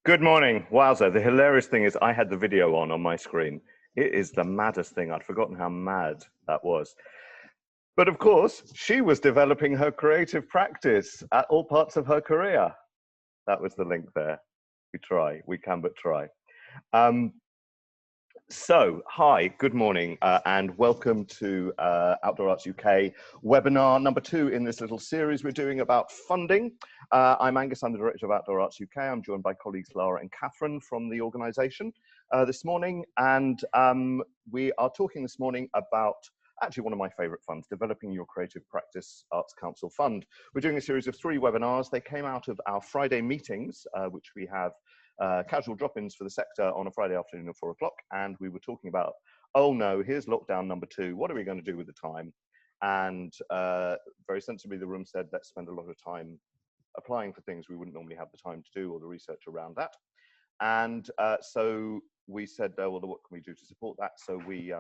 Good morning. Wowza, the hilarious thing is I had the video on my screen. It is the maddest thing. I'd forgotten how mad that was. But of course, she was developing her creative practice at all parts of her career. That was the link there. We can but try. So, hi, good morning, and welcome to Outdoor Arts UK webinar number 2 in this little series we're doing about funding. I'm Angus, I'm the Director of Outdoor Arts UK. I'm joined by colleagues Lara and Catherine from the organisation this morning, and we are talking this morning about actually one of my favourite funds, Developing Your Creative Practice Arts Council Fund. We're doing a series of 3 webinars. They came out of our Friday meetings, which we have casual drop-ins for the sector on a Friday afternoon at 4 o'clock, and we were talking about, oh no, here's lockdown number 2, what are we going to do with the time? And very sensibly the room said, let's spend a lot of time applying for things we wouldn't normally have the time to do, or the research around that. And so we said, well, what can we do to support that? So we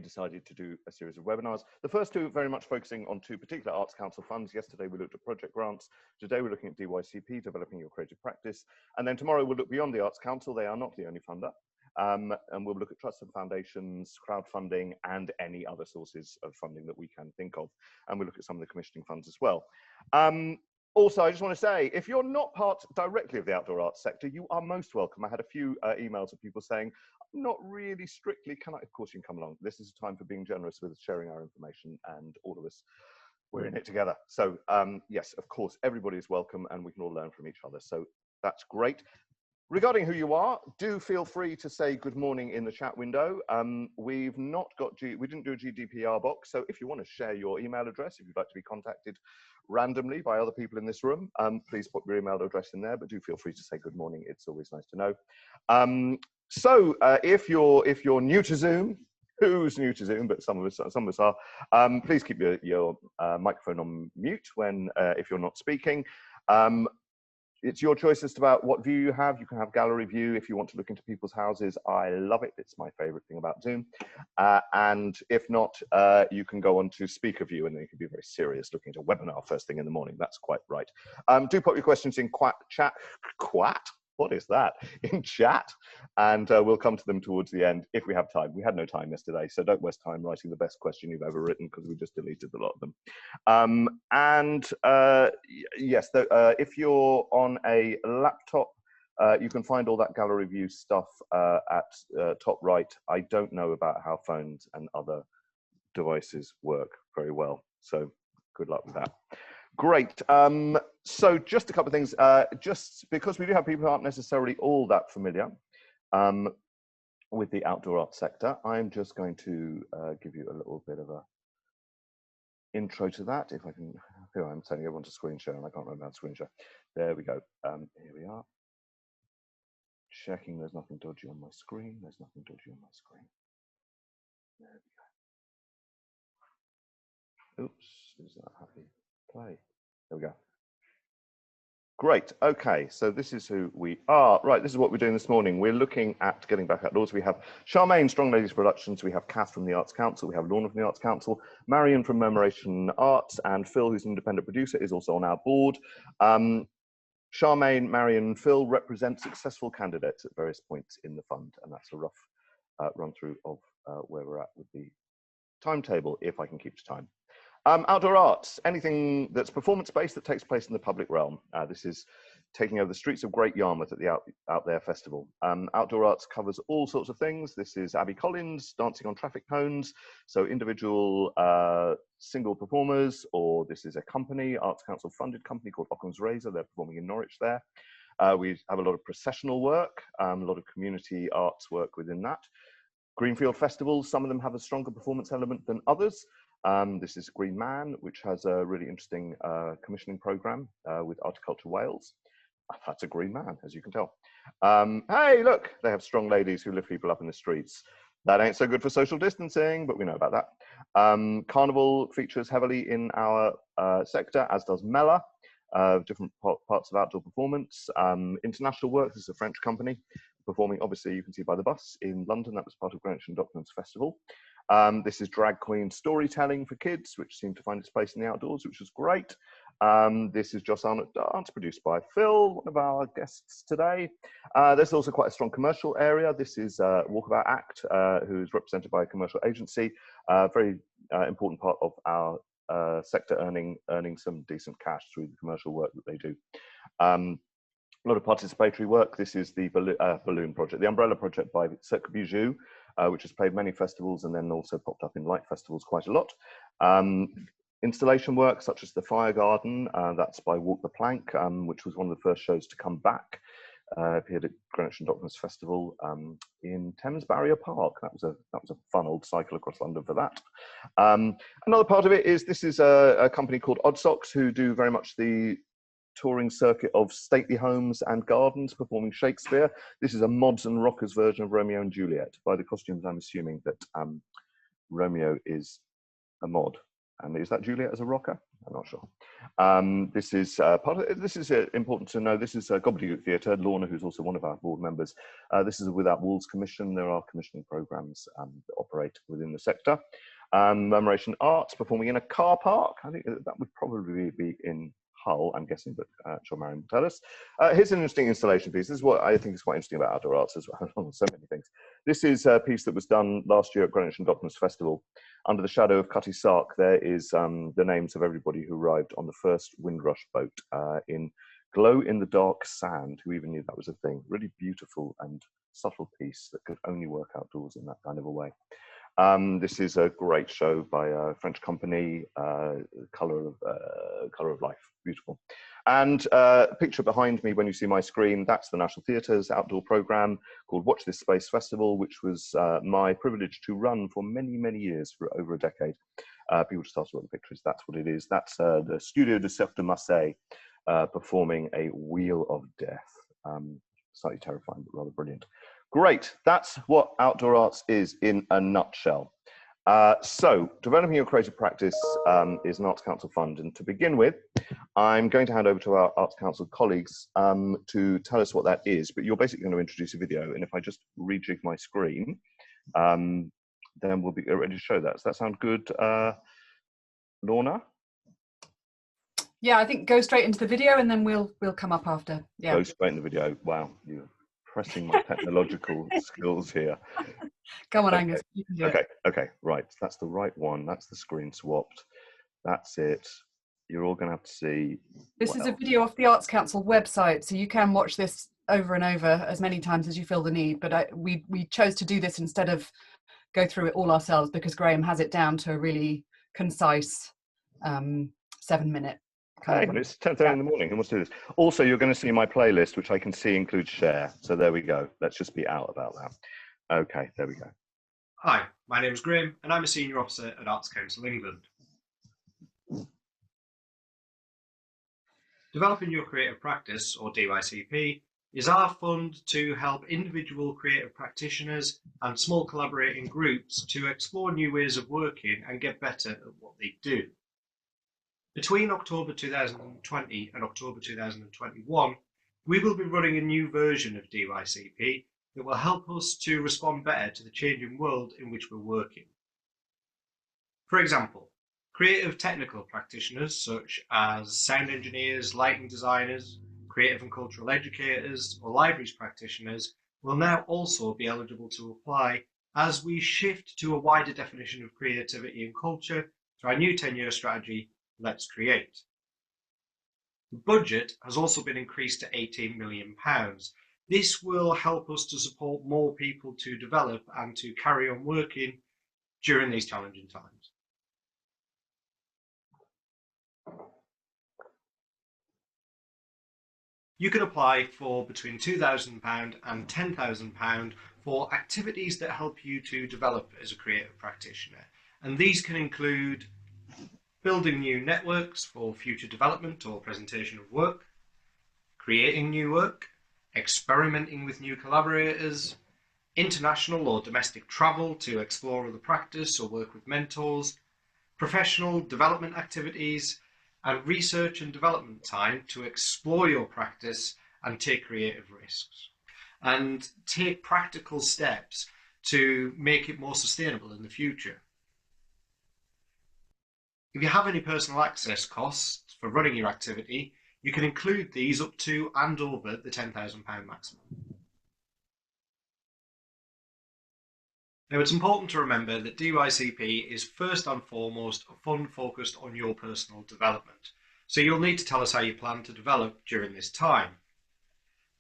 decided to do a series of webinars. The first 2 very much focusing on 2 particular Arts Council funds. Yesterday we looked at project grants. Today we're looking at DYCP, Developing Your Creative Practice. And then tomorrow we'll look beyond the Arts Council. They are not the only funder. And we'll look at trusts and foundations, crowdfunding, and any other sources of funding that we can think of. And we'll look at some of the commissioning funds as well. Also, I just want to say, if you're not part directly of the outdoor arts sector, you are most welcome. I had a few emails of people saying, not really strictly, can I? Of course you can come along. This is a time for being generous with sharing our information, and all of us, we're in it together. So yes, of course, everybody is welcome and we can all learn from each other. So that's great. Regarding who you are, do feel free to say good morning in the chat window. We didn't do a GDPR box, so if you want to share your email address, if you'd like to be contacted randomly by other people in this room, please put your email address in there, but do feel free to say good morning. It's always nice to know. So if you're new to Zoom, who's new to Zoom, but some of us are, please keep your microphone on mute when if you're not speaking. it's your choice as to about what view you have. You can have gallery view if you want to look into people's houses. I love it. It's my favorite thing about Zoom. And if not, you can go on to speaker view, and then you can be very serious looking at a webinar first thing in the morning. That's quite right. Do put your questions in chat. What is that? In chat, and we'll come to them towards the end if we have time. We had no time yesterday, so don't waste time writing the best question you've ever written, because we just deleted a lot of them. Yes, if you're on a laptop, you can find all that gallery view stuff at top right. I don't know about how phones and other devices work very well, so good luck with that. Great. So just a couple of things, just because we do have people who aren't necessarily all that familiar with the outdoor art sector, I'm just going to give you a little bit of a intro to that. If I can, here I'm telling everyone to screen share, and I can't remember how to screen share. There we go. Here we are. Checking there's nothing dodgy on my screen. There's nothing dodgy on my screen. There we go. Oops, is that happy? Play. There we go. Great. Okay, so this is who we are. Right, this is what we're doing this morning. We're looking at getting back outdoors. We have Charmaine, Strong Ladies Productions. We have Kath from the Arts Council. We have Lorna from the Arts Council. Marion from Murmuration Arts, and Phill, who's an independent producer, is also on our board. Charmaine, Marion, and Phill represent successful candidates at various points in the fund, and that's a rough run through of where we're at with the timetable, if I can keep to time. Outdoor arts, anything that's performance-based that takes place in the public realm. This is taking over the streets of Great Yarmouth at the Out There Festival. Outdoor arts covers all sorts of things. This is Abby Collins dancing on traffic cones, so individual single performers, or this is a company, Arts Council funded company called Occam's Razor. They're performing in Norwich there. We have a lot of processional work, a lot of community arts work within that. Greenfield festivals, some of them have a stronger performance element than others. This is Green Man, which has a really interesting commissioning program with Horticulture Wales. That's a green man, as you can tell. Hey, look, they have strong ladies who lift people up in the streets. That ain't so good for social distancing, but we know about that. Carnival features heavily in our sector, as does Mela, different parts of outdoor performance. International Work, this is a French company, performing, obviously, you can see by the bus in London. That was part of Greenwich and Docklands Festival. This is drag queen storytelling for kids, which seemed to find its place in the outdoors, which was great. This is Joss Arnott Dance, produced by Phill, one of our guests today. There's also quite a strong commercial area. This is Walkabout Act, who's represented by a commercial agency, very important part of our sector, earning some decent cash through the commercial work that they do. A lot of participatory work. This is the balloon project, the umbrella project by Cirque Bijou, which has played many festivals and then also popped up in light festivals quite a lot. Installation work such as the Fire Garden, that's by Walk the Plank, which was one of the first shows to come back. Appeared at Greenwich and Docklands Festival in Thames Barrier Park. That was a fun old cycle across London for that. Another part of it is this is a company called Odd Socks, who do very much the touring circuit of stately homes and gardens, performing Shakespeare. This is a mods and rockers version of Romeo and Juliet. By the costumes, I'm assuming that Romeo is a mod. And is that Juliet as a rocker? I'm not sure. This is important to know. This is Gobbledygook Theatre. Lorna, who's also one of our board members. This is a Without Walls commission. There are commissioning programs that operate within the sector. Murmuration Arts, performing in a car park. I think that would probably be in Hull, I'm guessing, but sure Marion will tell us. Here's an interesting installation piece. This is what I think is quite interesting about outdoor arts as well. So many things. This is a piece that was done last year at Greenwich and Docklands Festival. Under the shadow of Cutty Sark, there is the names of everybody who arrived on the first Windrush boat in glow-in-the-dark sand. Who even knew that was a thing? Really beautiful and subtle piece that could only work outdoors in that kind of a way. This is a great show by a French company, Colour of Life, beautiful. And picture behind me when you see my screen, that's the National Theatre's outdoor programme called Watch This Space Festival, which was my privilege to run for many, many years, for over a decade. People just ask what the picture is, that's what it is. That's the Studio de Cirque de Marseille performing a Wheel of Death. Slightly terrifying, but rather brilliant. Great, that's what outdoor arts is in a nutshell. So, developing your creative practice is an Arts Council fund, and to begin with, I'm going to hand over to our Arts Council colleagues to tell us what that is, but you're basically going to introduce a video, and if I just rejig my screen, then we'll be ready to show that. Does that sound good, Lorna? Yeah, I think go straight into the video and then we'll come up after. Yeah. Go straight in the video. Wow, you're pressing my technological skills here. Come on, Okay. Angus. You can do Okay, it. okay, right. That's the right one. That's the screen swapped. That's it. You're all going to have to see. This is a video off the Arts Council website, so you can watch this over and over as many times as you feel the need. But we chose to do this instead of go through it all ourselves because Graham has it down to a really concise 7-minute. Hey, it's 10:30 in the morning. Who wants to do this? Also, you're going to see my playlist, which I can see includes share. So there we go. Let's just be out about that. Okay, there we go. Hi, my name is Graham, and I'm a Senior Officer at Arts Council England. Developing Your Creative Practice, or DYCP, is our fund to help individual creative practitioners and small collaborating groups to explore new ways of working and get better at what they do. Between October 2020 and October 2021, we will be running a new version of DYCP that will help us to respond better to the changing world in which we're working. For example, creative technical practitioners such as sound engineers, lighting designers, creative and cultural educators, or libraries practitioners will now also be eligible to apply as we shift to a wider definition of creativity and culture through our new 10-year strategy, Let's Create. The budget has also been increased to £18 million. This will help us to support more people to develop and to carry on working during these challenging times. You can apply for between £2,000 and £10,000 for activities that help you to develop as a creative practitioner. And these can include building new networks for future development or presentation of work, creating new work, experimenting with new collaborators, international or domestic travel to explore other practice or work with mentors, professional development activities, and research and development time to explore your practice and take creative risks, and take practical steps to make it more sustainable in the future. If you have any personal access costs for running your activity, you can include these up to and over the £10,000 maximum. Now, it's important to remember that DYCP is first and foremost a fund focused on your personal development, so you'll need to tell us how you plan to develop during this time.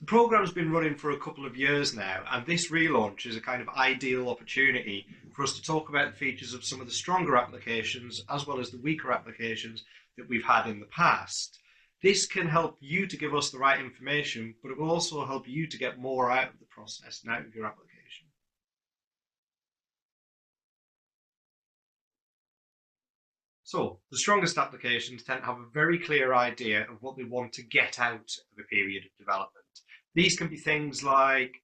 The programme's been running for a couple of years now, and this relaunch is a kind of ideal opportunity for us to talk about the features of some of the stronger applications as well as the weaker applications that we've had in the past. This can help you to give us the right information, but it will also help you to get more out of the process and out of your application. So, the strongest applications tend to have a very clear idea of what they want to get out of a period of development. These can be things like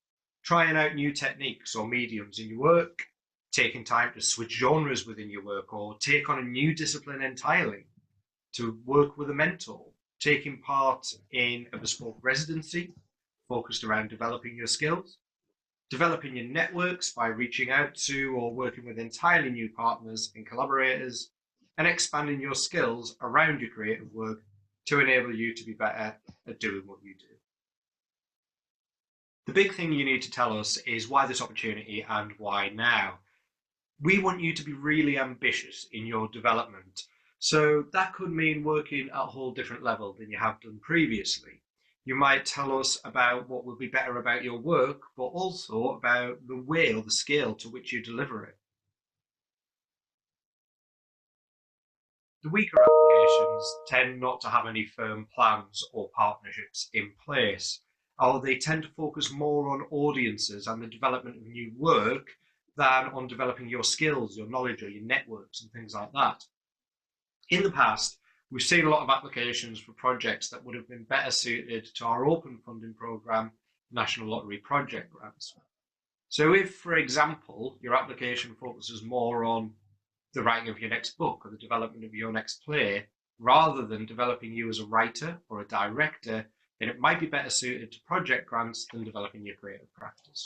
trying out new techniques or mediums in your work, taking time to switch genres within your work, or take on a new discipline entirely, to work with a mentor, taking part in a bespoke residency focused around developing your skills, developing your networks by reaching out to or working with entirely new partners and collaborators, and expanding your skills around your creative work to enable you to be better at doing what you do. The big thing you need to tell us is why this opportunity and why now. We want you to be really ambitious in your development. So that could mean working at a whole different level than you have done previously. You might tell us about what will be better about your work, but also about the way or the scale to which you deliver it. The weaker applications tend not to have any firm plans or partnerships in place, or they tend to focus more on audiences and the development of new work than on developing your skills, your knowledge, or your networks and things like that. In the past, we've seen a lot of applications for projects that would have been better suited to our open funding programme, National Lottery Project Grants. So if, for example, your application focuses more on the writing of your next book or the development of your next play, rather than developing you as a writer or a director, then it might be better suited to project grants than developing your creative practice.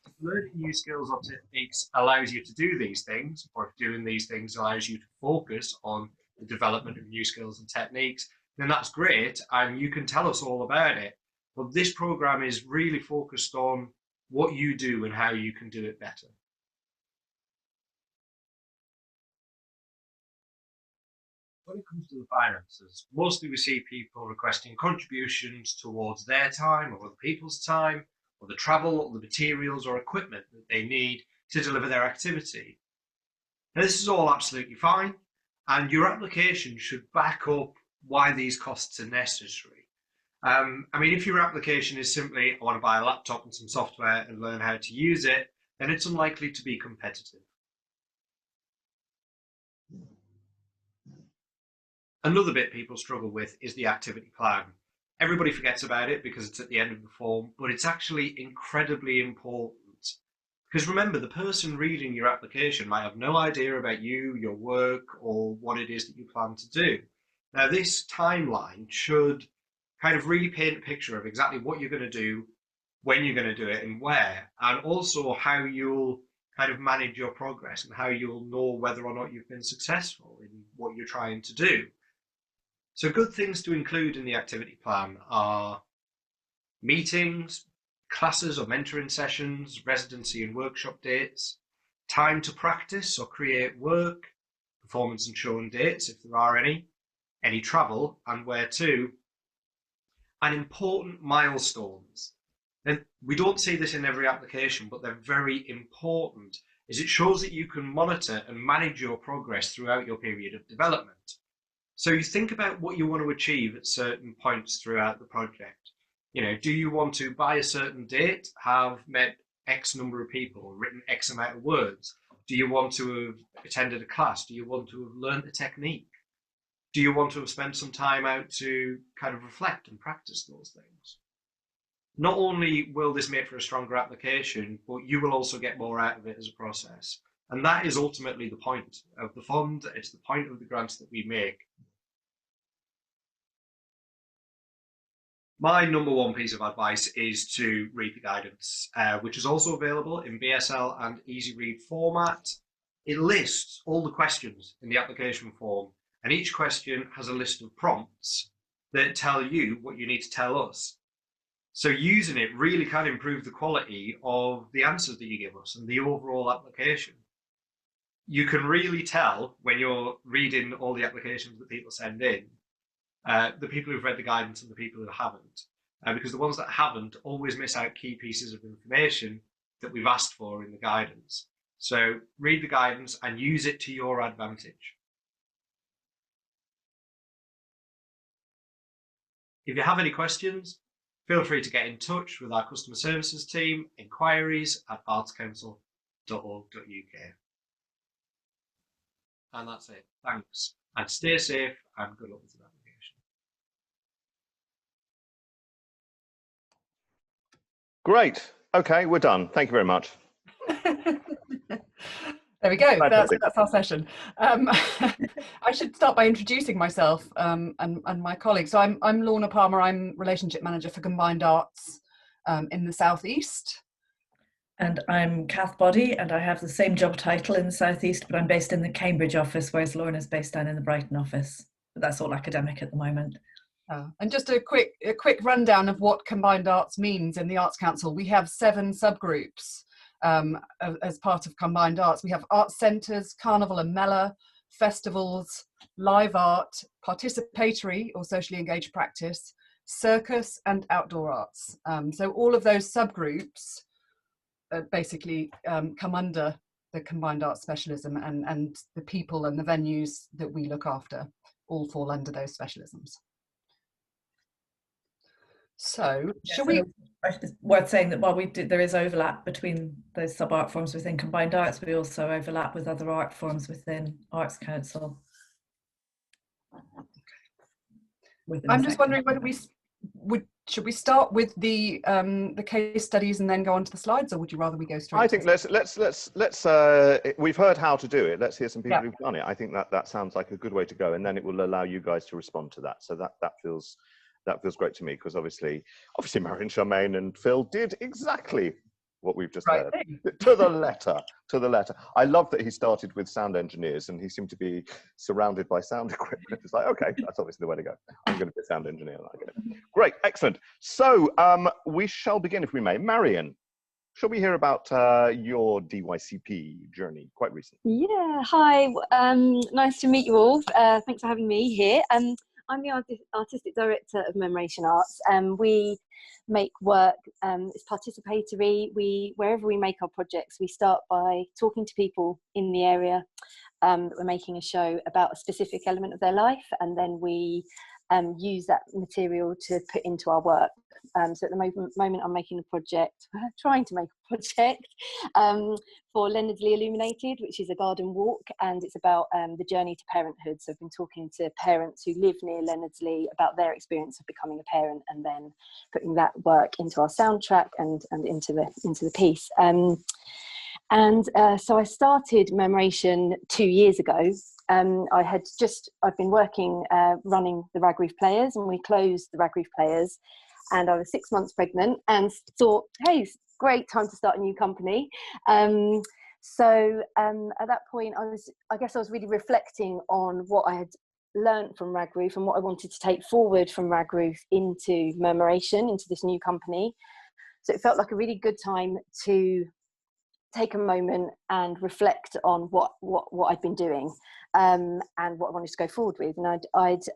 If learning new skills or techniques allows you to do these things, or if doing these things allows you to focus on the development of new skills and techniques, then that's great, and you can tell us all about it. But this program is really focused on what you do and how you can do it better. When it comes to the finances, mostly we see people requesting contributions towards their time or other people's time, or the travel, or the materials or equipment that they need to deliver their activity. Now, this is all absolutely fine, and your application should back up why these costs are necessary. I mean, if your application is simply, I want to buy a laptop and some software and learn how to use it, then it's unlikely to be competitive. Another bit people struggle with is the activity plan. Everybody forgets about it because it's at the end of the form, but it's actually incredibly important. Because remember, the person reading your application might have no idea about you, your work, or what it is that you plan to do. Now, this timeline should kind of really paint a picture of exactly what you're going to do, when you're going to do it, and where, and also how you'll kind of manage your progress and how you'll know whether or not you've been successful in what you're trying to do. So good things to include in the activity plan are meetings, classes or mentoring sessions, residency and workshop dates, time to practice or create work, performance and show and dates if there are any travel and where to, and important milestones. And we don't see this in every application, but they're very important, as it shows that you can monitor and manage your progress throughout your period of development. So you think about what you want to achieve at certain points throughout the project. You know, do you want to, by a certain date, have met X number of people or written X amount of words? Do you want to have attended a class? Do you want to have learned a technique? Do you want to have spent some time out to kind of reflect and practice those things? Not only will this make for a stronger application, but you will also get more out of it as a process. And that is ultimately the point of the fund. It's the point of the grants that we make. My number one piece of advice is to read the guidance, which is also available in BSL and easy read format. It lists all the questions in the application form, and each question has a list of prompts that tell you what you need to tell us. So using it really can improve the quality of the answers that you give us and the overall application. You can really tell when you're reading all the applications that people send in, the people who've read the guidance and the people who haven't, because the ones that haven't always miss out key pieces of information that we've asked for in the guidance. So read the guidance and use it to your advantage. If you have any questions, feel free to get in touch with our customer services team, inquiries@artscouncil.org.uk. And that's it. Thanks. And stay safe and good luck with the application. Great. Okay, we're done. Thank you very much. There we go. That's our session. I should start by introducing myself and my colleagues. So I'm Lorna Palmer. I'm Relationship Manager for Combined Arts in the South East. And I'm Kath Boddy, and I have the same job title in the South East, but I'm based in the Cambridge office, whereas Lorna's based down in the Brighton office. But that's all academic at the moment. And just a quick rundown of what Combined Arts means in the Arts Council. We have 7 subgroups as part of Combined Arts. We have art centres, carnival and mela, festivals, live art, participatory or socially engaged practice, circus and outdoor arts. So all of those subgroups basically come under the Combined Arts specialism, and the people and the venues that we look after all fall under those specialisms. So, shall we? It's worth saying that while there is overlap between those sub-art forms within Combined Arts, we also overlap with other art forms within Arts Council. I'm just wondering whether we Should we start with the case studies and then go on to the slides, or would you rather we go straight? I think let's we've heard how to do it. Let's hear some people who've done it. I think that sounds like a good way to go, and then it will allow you guys to respond to that. So that feels great to me, because obviously Marion, Charmaine and Phill did exactly what we've just heard, to the letter. I love that he started with sound engineers and he seemed to be surrounded by sound equipment. It's like, okay, that's obviously the way to go. I'm going to be a sound engineer. I get it. Great, excellent. So we shall begin, if we may. Marion, shall we hear about your DYCP journey quite recently? Yeah, hi. Nice to meet you all. Thanks for having me here. I'm the artistic director of Murmuration Arts, and we make work. It's participatory. Wherever we make our projects, we start by talking to people in the area that we're making a show about a specific element of their life, and then we use that material to put into our work. So at the moment I'm making a project, trying to make a project for Leonardsley Illuminated, which is a garden walk, and it's about the journey to parenthood. So I've been talking to parents who live near Leonardsley about their experience of becoming a parent, and then putting that work into our soundtrack and into the piece. So I started Murmuration 2 years ago. I've been working running the Hargreaves Players, and we closed the Hargreaves Players, and I was 6 months pregnant and thought, hey, it's a great time to start a new company. So at that point I guess I was really reflecting on what I had learned from Hargreaves and what I wanted to take forward from Hargreaves into Murmuration, into this new company. So it felt like a really good time to take a moment and reflect on what I'd been doing and what I wanted to go forward with. And I'd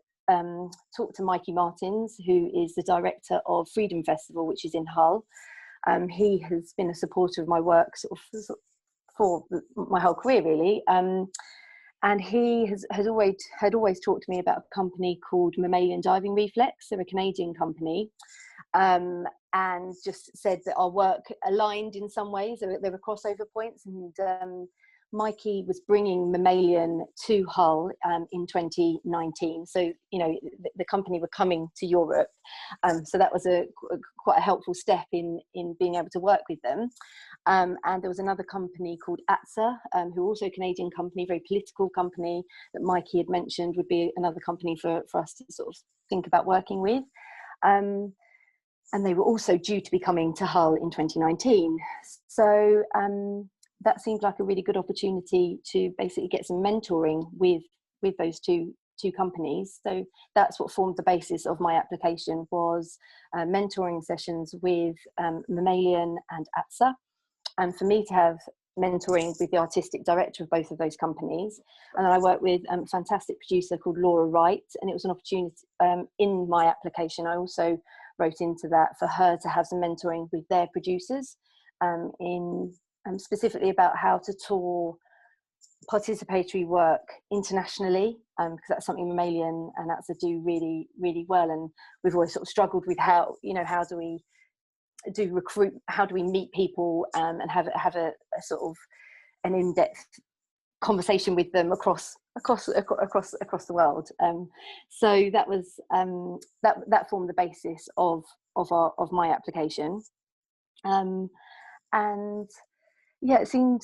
talked to Mikey Martins, who is the director of Freedom Festival, which is in Hull. He has been a supporter of my work for my whole career, really. And he had always talked to me about a company called Mammalian Diving Reflex. They're a Canadian company. And just said that our work aligned in some ways. There were crossover points, and Mikey was bringing Mammalian to Hull in 2019. So, you know, the company were coming to Europe. So that was quite a helpful step in being able to work with them. And there was another company called ATSA, who are also a Canadian company, very political company, that Mikey had mentioned would be another company for us to sort of think about working with. And they were also due to be coming to Hull in 2019. So that seemed like a really good opportunity to basically get some mentoring with those two companies. So that's what formed the basis of my application, was mentoring sessions with Mammalian and ATSA, and for me to have mentoring with the artistic director of both of those companies. And then I worked with a fantastic producer called Laura Wright, and it was an opportunity in my application. I also wrote into that for her to have some mentoring with their producers specifically about how to tour participatory work internationally, because that's something Mammalian and ATSA do really, really well. And we've always sort of struggled with how do we recruit, how do we meet people and have a sort of an in-depth conversation with them across the world. So that was that formed the basis of my application. And yeah, it seemed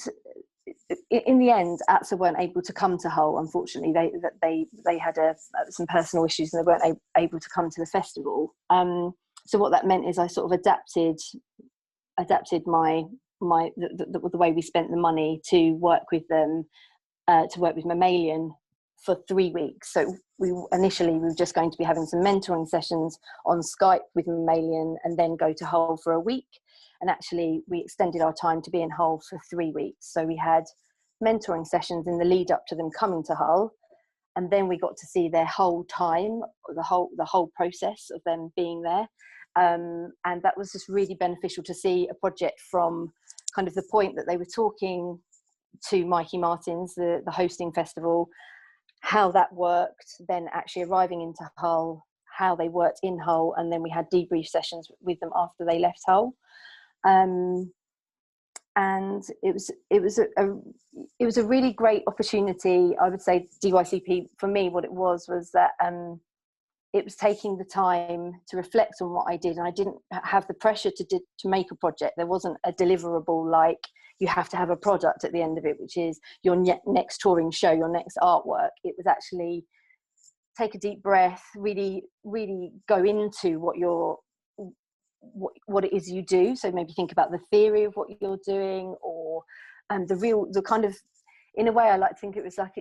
in the end ATSA weren't able to come to Hull, unfortunately. They had some personal issues and they weren't able to come to the festival. So what that meant is I sort of adapted the way we spent the money to work with them, to work with Mammalian for 3 weeks. So we were just going to be having some mentoring sessions on Skype with Mammalian and then go to Hull for a week. And actually we extended our time to be in Hull for 3 weeks. So we had mentoring sessions in the lead up to them coming to Hull. And then we got to see their whole time, the whole process of them being there. And that was just really beneficial to see a project from kind of the point that they were talking to Mikey Martins, the hosting festival, how that worked, then actually arriving into Hull, how they worked in Hull, and then we had debrief sessions with them after they left Hull. And it was a really great opportunity. I would say DYCP for me, what it was that it was taking the time to reflect on what I did, and I didn't have the pressure to make a project. There wasn't a deliverable like you have to have a product at the end of it, which is your next touring show, your next artwork. It was actually take a deep breath, really go into what it is you do. So maybe think about the theory of what you're doing, or the kind of, in a way, I like to think it was like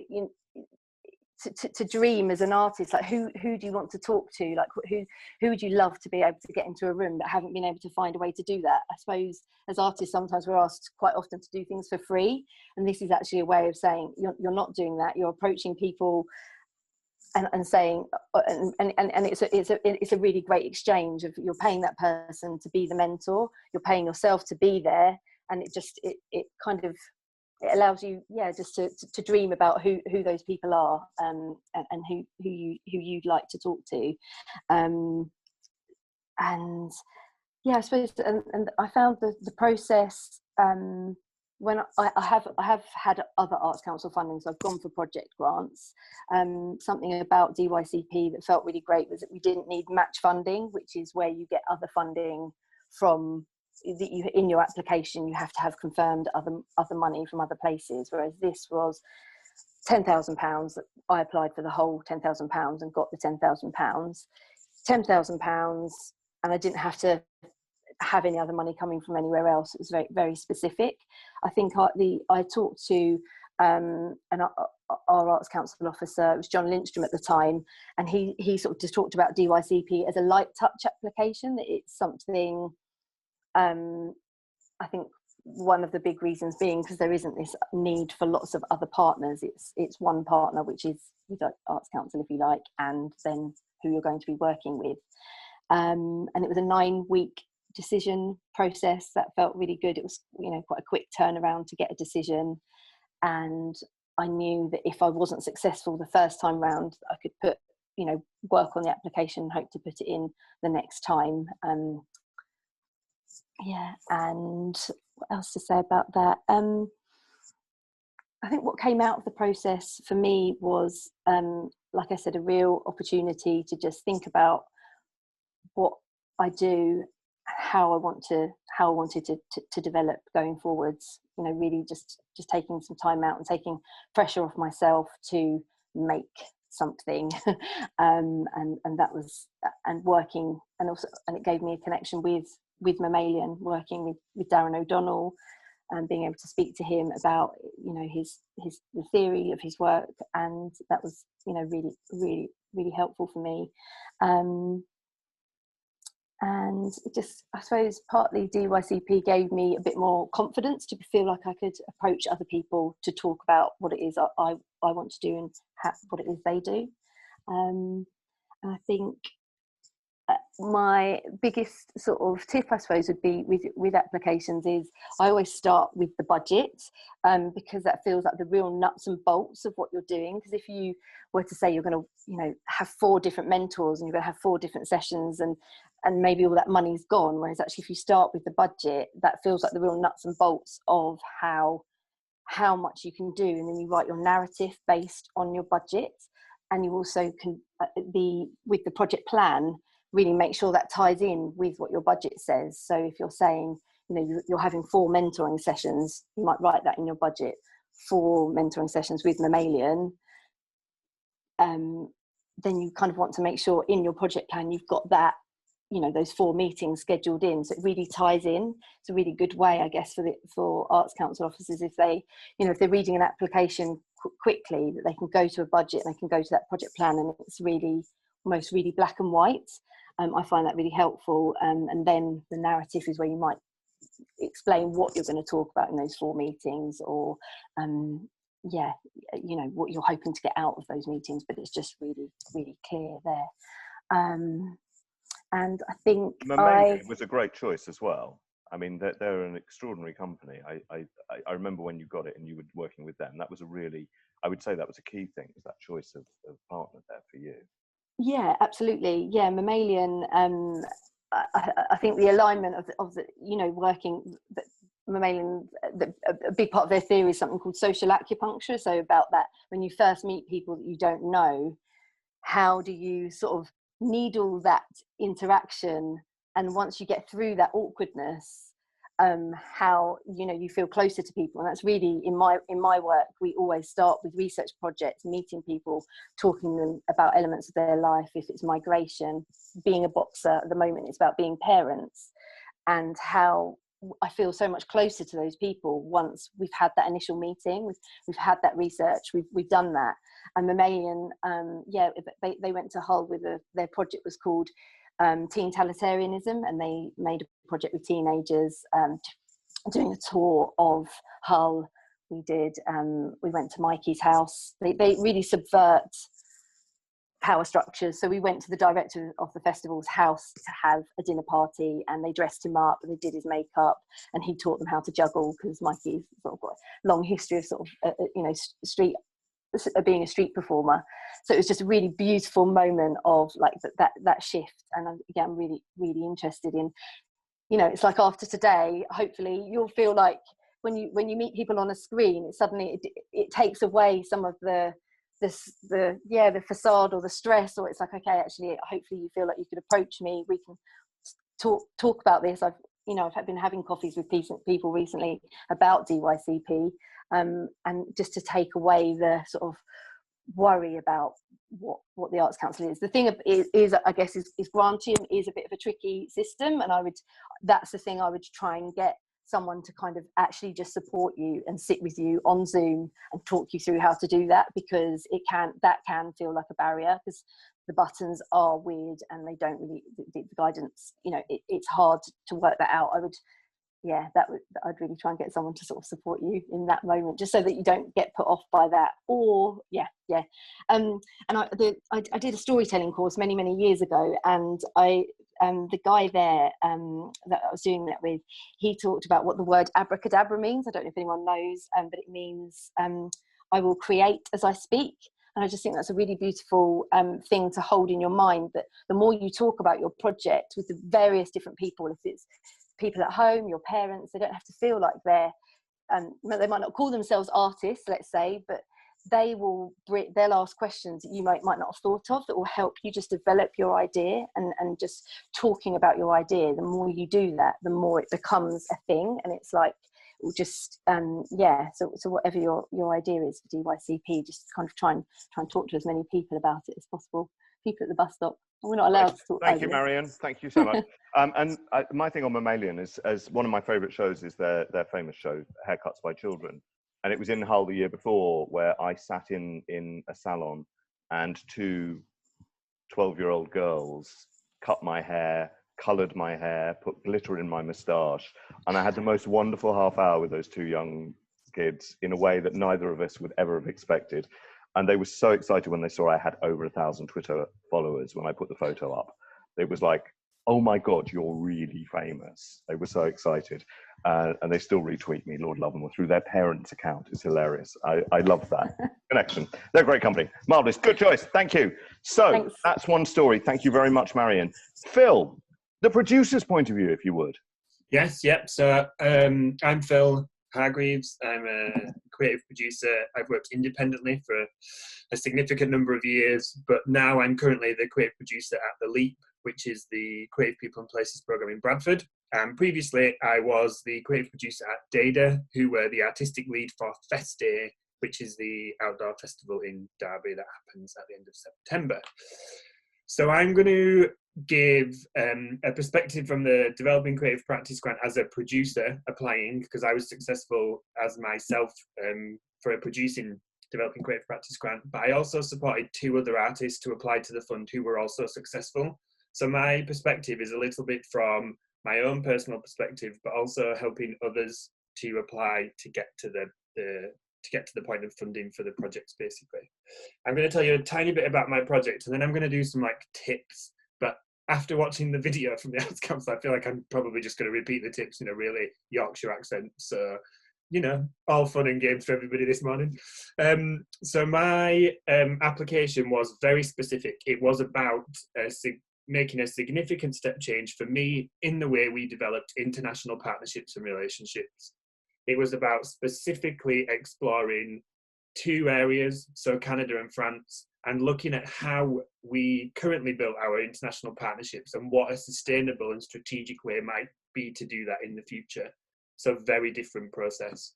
to dream as an artist, like who do you want to talk to, like who would you love to be able to get into a room but haven't been able to find a way to do that. I suppose as artists sometimes we're asked quite often to do things for free, and this is actually a way of saying you're not doing that. You're approaching people and saying, and it's a really great exchange of, you're paying that person to be the mentor, you're paying yourself to be there, and it kind of, it allows you, just to dream about who those people are, and who you'd like to talk to, and I suppose, and I found the process, when I have had other Arts Council funding, so I've gone for project grants. Something about DYCP that felt really great was that we didn't need match funding, which is where you get other funding from. That you, in your application, you have to have confirmed other money from other places, whereas this was £10,000. I applied for the whole £10,000 and got the £10,000, £10,000, and I didn't have to have any other money coming from anywhere else. It was very, very specific. I think I talked to our Arts Council officer, it was John Lindstrom at the time, and he sort of just talked about DYCP as a light touch application. That it's something, I think one of the big reasons being because there isn't this need for lots of other partners. It's one partner, which is the Arts Council, if you like, and then who you're going to be working with. And it was a 9-week decision process that felt really good. It was, quite a quick turnaround to get a decision, and I knew that if I wasn't successful the first time round, I could put, work on the application and hope to put it in the next time. And what else to say about that? I think what came out of the process for me was, like I said, a real opportunity to just think about what I do, how I wanted to develop going forwards. Really just taking some time out and taking pressure off myself to make something, and that was, and working, and it gave me a connection with Mammalian, working with Darren O'Donnell, and being able to speak to him about the theory of his work, and that was really helpful for me. And it just, I suppose, partly DYCP gave me a bit more confidence to feel like I could approach other people to talk about what it is I want to do and what it is they do. And I think my biggest sort of tip, I suppose, would be with applications is I always start with the budget, because that feels like the real nuts and bolts of what you're doing. Because if you were to say you're going to, have 4 different mentors and you're going to have 4 different sessions, and maybe all that money's gone, whereas actually if you start with the budget, that feels like the real nuts and bolts of how much you can do, and then you write your narrative based on your budget, and you also can with the project plan, really make sure that ties in with what your budget says. So if you're saying, you're having 4 mentoring sessions, you might write that in your budget, 4 mentoring sessions with Mammalian. Then you kind of want to make sure in your project plan you've got that, those 4 meetings scheduled in, so it really ties in. It's a really good way, I guess, for Arts Council officers, if they, if they're reading an application quickly, that they can go to a budget and they can go to that project plan, and it's really almost really black and white. I find that really helpful, and then the narrative is where you might explain what you're going to talk about in those 4 meetings, or what you're hoping to get out of those meetings, but it's just really, really clear there. And I think Mammalian was a great choice as well. I mean, they're an extraordinary company. I remember when you got it and you were working with them. That was I would say that was a key thing, was that choice of partner there for you. Yeah, absolutely. Yeah, Mammalian. I think the alignment of the working Mammalian. A big part of their theory is something called social acupuncture. So about that, when you first meet people that you don't know, how do you sort of need all that interaction, and once you get through that awkwardness, how you feel closer to people. And that's really in my work, we always start with research projects, meeting people, talking to them about elements of their life. If it's migration, being a boxer at the moment, it's about being parents, and how I feel so much closer to those people once we've had that initial meeting, we've had that research, we've done that. And Marion, they went to Hull with their project was called Teen Totalitarianism, and they made a project with teenagers doing a tour of Hull. We went to Mikey's house. They really subvert power structures. So we went to the director of the festival's house to have a dinner party, and they dressed him up and they did his makeup, and he taught them how to juggle, because Mikey's sort of got a long history of sort of being a street performer. So it was just a really beautiful moment of like that shift. And again, I'm really, really interested in, it's like after today, hopefully you'll feel like when you meet people on a screen, it takes away some of the facade or the stress, or it's like, okay, actually, hopefully you feel like you could approach me, we can talk about this. I've been having coffees with people recently about DYCP, and just to take away the sort of worry about what the Arts Council is. The thing is I guess is granting is a bit of a tricky system, and that's the thing I would try and get someone to kind of actually just support you and sit with you on Zoom and talk you through how to do that, because that can feel like a barrier, because the buttons are weird and they don't really, the guidance, it's hard to work that out. I'd really try and get someone to sort of support you in that moment, just so that you don't get put off by that. Or and I did a storytelling course many years ago, and the guy there that I was doing that with, he talked about what the word abracadabra means. I don't know if anyone knows, but it means I will create as I speak. And I just think that's a really beautiful thing to hold in your mind, that the more you talk about your project with the various different people, if it's people at home, your parents, they don't have to feel like they might not call themselves artists, let's say, but they'll ask questions that you might not have thought of, that will help you just develop your idea, and just talking about your idea, the more you do that, the more it becomes a thing. And it's like, just so whatever your idea is for DYCP, just kind of try and talk to as many people about it as possible. People at the bus stop. We're not allowed to talk. Thank you, Marion. Thank you so much. My thing on Mammalian is, as one of my favourite shows is their famous show, Haircuts by Children. And it was in Hull the year before, where I sat in a salon and two 12-year-old girls cut my hair, coloured my hair, put glitter in my moustache. And I had the most wonderful half hour with those two young kids in a way that neither of us would ever have expected. And they were so excited when they saw I had over 1,000 Twitter followers when I put the photo up. It was like, oh my God, you're really famous. They were so excited. And they still retweet me, Lord love them, or through their parents' account. It's hilarious. I love that connection. They're a great company. Marvellous. Good choice. Thank you. So Thanks. That's one story. Thank you very much, Marion. Phill, the producer's point of view, if you would. Yes, yep. So I'm Phill Hargreaves. I'm a creative producer. I've worked independently for a significant number of years, but now I'm currently the creative producer at The Leap, which is the Creative People and Places program in Bradford. Previously, I was the creative producer at Dada, who were the artistic lead for Fest Day, which is the outdoor festival in Derby that happens at the end of September. So I'm going to give a perspective from the Developing Creative Practice grant as a producer applying, because I was successful as myself for a producing Developing Creative Practice grant, but I also supported two other artists to apply to the fund who were also successful. So my perspective is a little bit from my own personal perspective, but also helping others to apply to get to the point of funding for the projects. Basically, I'm going to tell you a tiny bit about my project, and then I'm going to do some tips. But after watching the video from the Arts Council, I feel like I'm probably just going to repeat the tips in a really Yorkshire accent. So, all fun and games for everybody this morning. So my application was very specific. It was about making a significant step change for me in the way we developed international partnerships and relationships. It was about specifically exploring two areas, so Canada and France, and looking at how we currently built our international partnerships and what a sustainable and strategic way might be to do that in the future. So very different process.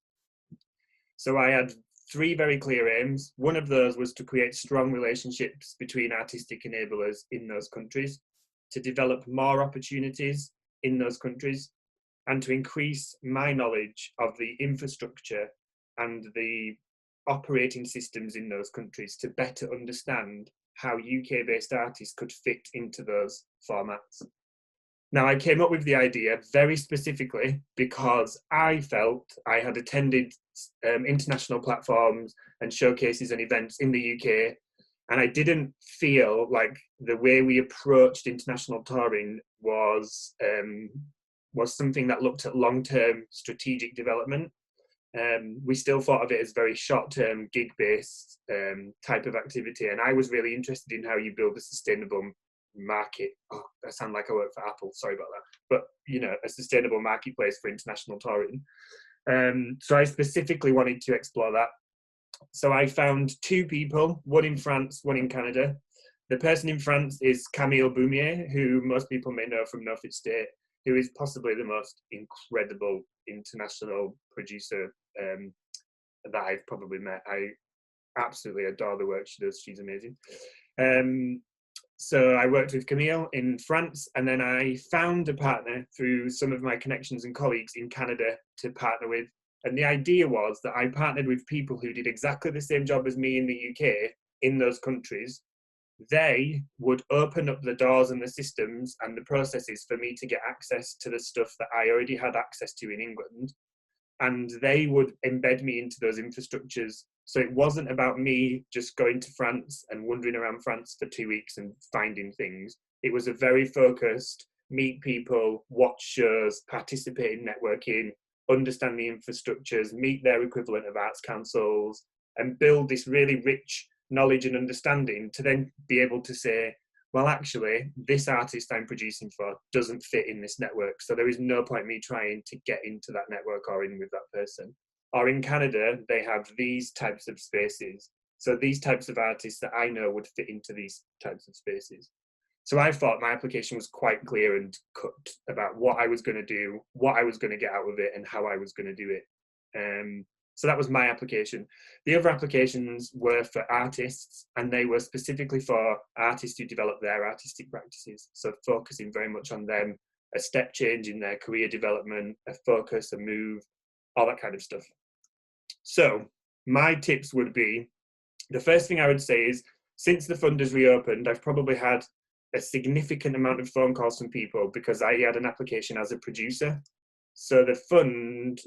So I had 3 very clear aims. One of those was to create strong relationships between artistic enablers in those countries, to develop more opportunities in those countries, and to increase my knowledge of the infrastructure and the operating systems in those countries to better understand how UK-based artists could fit into those formats. Now, I came up with the idea very specifically because I felt I had attended international platforms and showcases and events in the UK, and I didn't feel like the way we approached international touring was something that looked at long-term strategic development. We still thought of it as very short-term, gig-based type of activity, and I was really interested in how you build a sustainable market. Oh, I sound like I work for Apple, sorry about that. But, you know, a sustainable marketplace for international touring. So I specifically wanted to explore that. So I found 2 people, one in France, one in Canada. The person in France is Camille Boumier, who most people may know from Norfolk State, who is possibly the most incredible international producer that I've probably met. I absolutely adore the work she does. She's amazing. So I worked with Camille in France, and then I found a partner through some of my connections and colleagues in Canada to partner with. And the idea was that I partnered with people who did exactly the same job as me in the UK in those countries. They would open up the doors and the systems and the processes for me to get access to the stuff that I already had access to in England. And they would embed me into those infrastructures. So it wasn't about me just going to France and wandering around France for 2 weeks and finding things. It was a very focused, meet people, watch shows, participate in networking, understand the infrastructures, meet their equivalent of arts councils, and build this really rich knowledge and understanding to then be able to say, well, actually, this artist I'm producing for doesn't fit in this network. So there is no point me trying to get into that network or in with that person. Or in Canada, they have these types of spaces. So these types of artists that I know would fit into these types of spaces. So I thought my application was quite clear and cut about what I was going to do, what I was going to get out of it, and how I was going to do it. So that was my application. The other applications were for artists, and they were specifically for artists who develop their artistic practices. So focusing very much on them, a step change in their career development, a focus, a move, all that kind of stuff. So my tips would be, the first thing I would say is, since the fund has reopened, I've probably had a significant amount of phone calls from people because I had an application as a producer. So the fund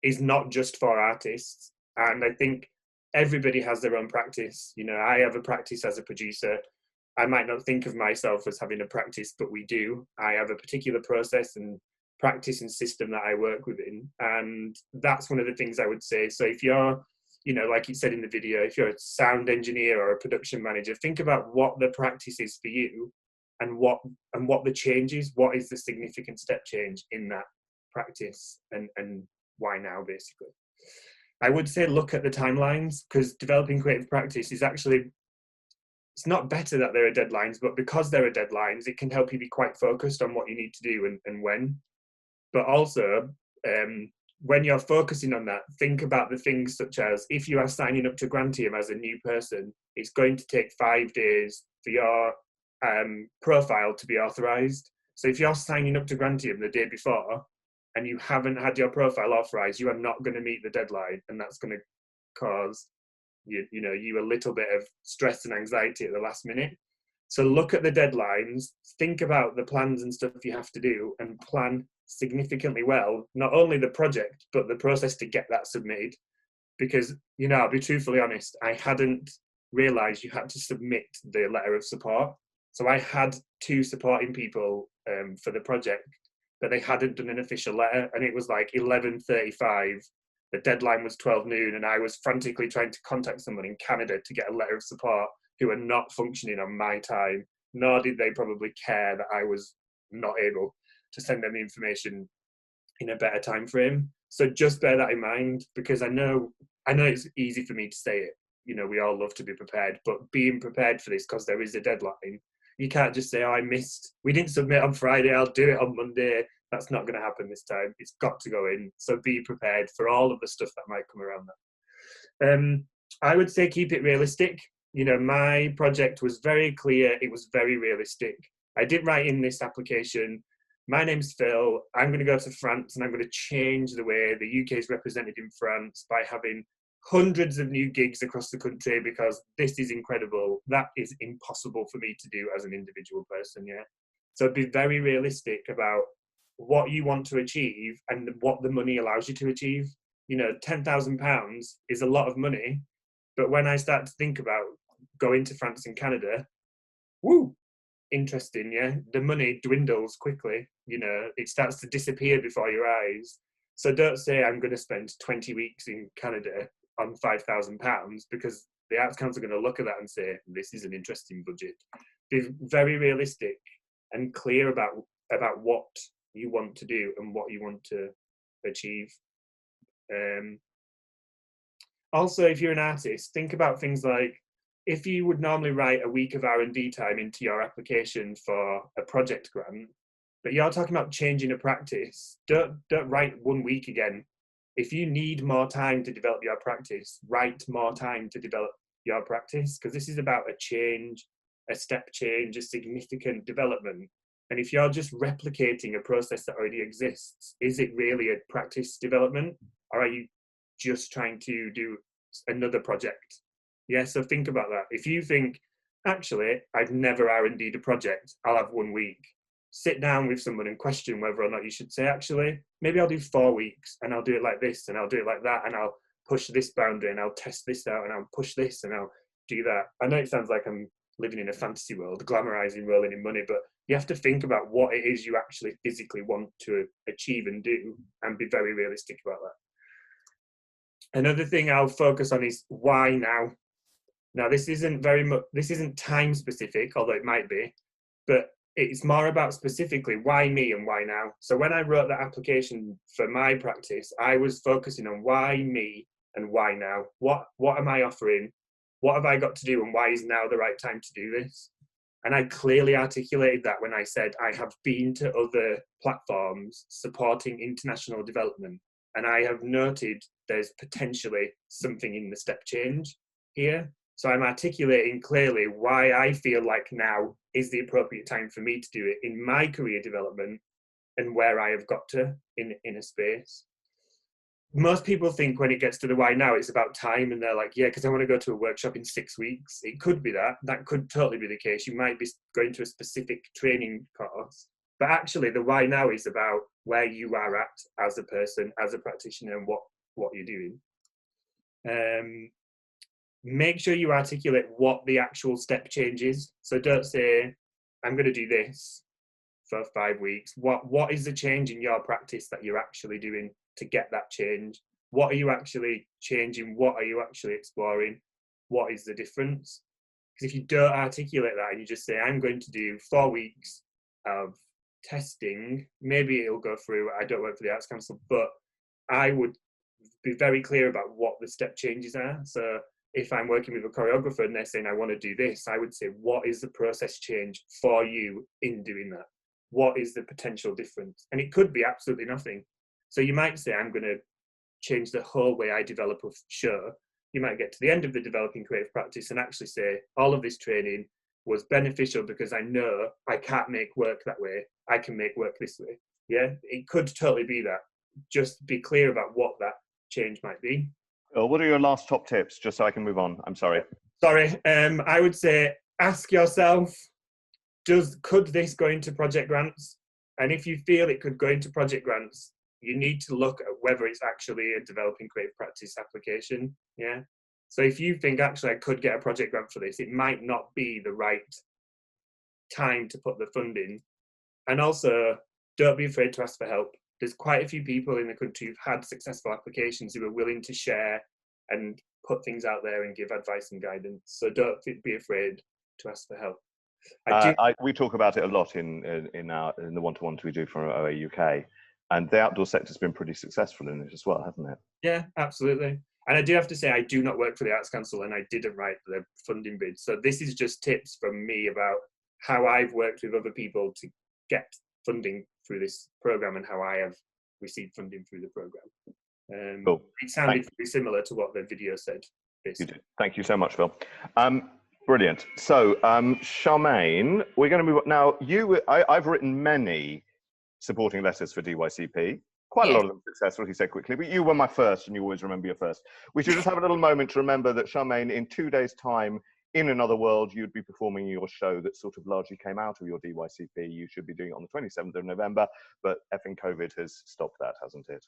is not just for artists. And I think everybody has their own practice. You know, I have a practice as a producer. I might not think of myself as having a practice, but we do. I have a particular process and practice and system that I work within. And that's one of the things I would say. So if you're, you know, like you said in the video, if you're a sound engineer or a production manager, think about what the practice is for you and what the change is. What is the significant step change in that practice, and why now, basically. I would say look at the timelines, because developing creative practice is actually, it's not better that there are deadlines, but because there are deadlines, it can help you be quite focused on what you need to do and when. But also, when you're focusing on that, think about the things such as, if you are signing up to Grantium as a new person, it's going to take 5 days for your profile to be authorized. So if you're signing up to Grantium the day before and you haven't had your profile authorized, you are not going to meet the deadline, and that's going to cause you a little bit of stress and anxiety at the last minute. So look at the deadlines, think about the plans and stuff you have to do, and plan significantly well, not only the project, but the process to get that submitted. Because, you know, I'll be truthfully honest, I hadn't realized you had to submit the letter of support. So I had 2 supporting people for the project, but they hadn't done an official letter, and it was like 11:35. The deadline was 12 noon, and I was frantically trying to contact someone in Canada to get a letter of support who are not functioning on my time, nor did they probably care that I was not able to send them the information in a better time frame. So just bear that in mind, because I know it's easy for me to say it, you know, we all love to be prepared, but being prepared for this, because there is a deadline, you can't just say, oh, we didn't submit on Friday, I'll do it on Monday. That's not going to happen this time. It's got to go in. So be prepared for all of the stuff that might come around that. I would say keep it realistic. You know, my project was very clear. It was very realistic. I did write in this application, my name's Phill, I'm going to go to France and I'm going to change the way the UK is represented in France by having hundreds of new gigs across the country, because this is incredible. That is impossible for me to do as an individual person, yeah? So be very realistic about what you want to achieve and what the money allows you to achieve. You know, £10,000 is a lot of money, but when I start to think about going to France and Canada, woo, interesting, yeah? The money dwindles quickly, you know, it starts to disappear before your eyes. So don't say I'm going to spend 20 weeks in Canada on £5,000, because the Arts Council are going to look at that and say, this is an interesting budget. Be very realistic and clear about what you want to do and what you want to achieve. Also, if you're an artist, think about things like, if you would normally write a week of R&D time into your application for a project grant, but you're talking about changing a practice, don't write 1 week again. If you need more time to develop your practice, write more time to develop your practice, because this is about a change, a step change, a significant development. And if you're just replicating a process that already exists, is it really a practice development, or are you just trying to do another project? Yeah, so think about that. If you think, actually, I've never R&D'd a project, I'll have 1 week. Sit down with someone and question whether or not you should say, actually, maybe I'll do 4 weeks and I'll do it like this and I'll do it like that and I'll push this boundary and I'll test this out and I'll push this and I'll do that. I know it sounds like I'm living in a fantasy world, glamorizing rolling in money, but you have to think about what it is you actually physically want to achieve and do, and be very realistic about that. Another thing I'll focus on is why now. Now, this isn't time specific, although it might be, but it's more about specifically why me and why now. So when I wrote that application for my practice, I was focusing on why me and why now. What am I offering? What have I got to do, and why is now the right time to do this? And I clearly articulated that when I said I have been to other platforms supporting international development, and I have noted there's potentially something in the step change here. So I'm articulating clearly why I feel like now is the appropriate time for me to do it in my career development and where I have got to in a space. Most people think when it gets to the why now, it's about time, and they're like, yeah, because I want to go to a workshop in 6 weeks. It could be that. That could totally be the case. You might be going to a specific training course. But actually, the why now is about where you are at as a person, as a practitioner, and what you're doing. Make sure you articulate what the actual step change is. So don't say, I'm going to do this for 5 weeks. What is the change in your practice that you're actually doing to get that change? What are you actually changing? What are you actually exploring? What is the difference? Because if you don't articulate that and you just say, I'm going to do 4 weeks of testing, maybe it'll go through. I don't work for the Arts Council, but I would be very clear about what the step changes are. So if I'm working with a choreographer and they're saying, I want to do this, I would say, what is the process change for you in doing that? What is the potential difference? And it could be absolutely nothing. So you might say, I'm going to change the whole way I develop a show. You might get to the end of the developing creative practice and actually say, all of this training was beneficial because I know I can't make work that way. I can make work this way. Yeah, it could totally be that. Just be clear about what that change might be. What are your last top tips, just so I can move on? I'm sorry. Sorry. I would say, ask yourself, could this go into project grants? And if you feel it could go into project grants, you need to look at whether it's actually a developing creative practice application. Yeah. So if you think, actually, I could get a project grant for this, it might not be the right time to put the funding. And also, don't be afraid to ask for help. There's quite a few people in the country who've had successful applications who are willing to share and put things out there and give advice and guidance. So don't be afraid to ask for help. We talk about it a lot in the one-to-ones we do for OA UK, and the outdoor sector's been pretty successful in it as well, hasn't it? Yeah, absolutely. And I do have to say, I do not work for the Arts Council, and I didn't write the funding bid. So this is just tips from me about how I've worked with other people to get funding through this programme and how I have received funding through the programme. Cool. It sounded very similar to what the video said. You did. Thank you so much, Phill. Brilliant. So, Charmaine, we're going to move on. Now, I've written many supporting letters for DYCP. Quite a lot of them successful, he said quickly, but you were my first, and you always remember your first. We should just have a little moment to remember that, Charmaine, in 2 days' time, in another world, you'd be performing your show that sort of largely came out of your DYCP. You should be doing it on the 27th of November, but effing COVID has stopped that, hasn't it?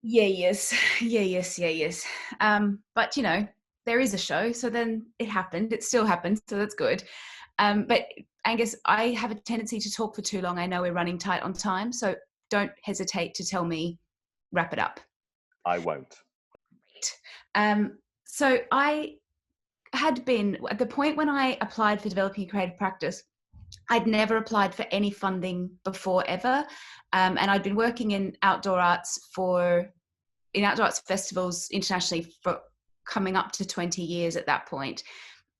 Yes. But, you know, there is a show, so then it happened. It still happened, so that's good. But Angus, I have a tendency to talk for too long. I know we're running tight on time, so don't hesitate to tell me, wrap it up. I won't. So I had been, at the point when I applied for developing creative practice, I'd never applied for any funding before ever. And I'd been working in outdoor arts festivals internationally for coming up to 20 years at that point.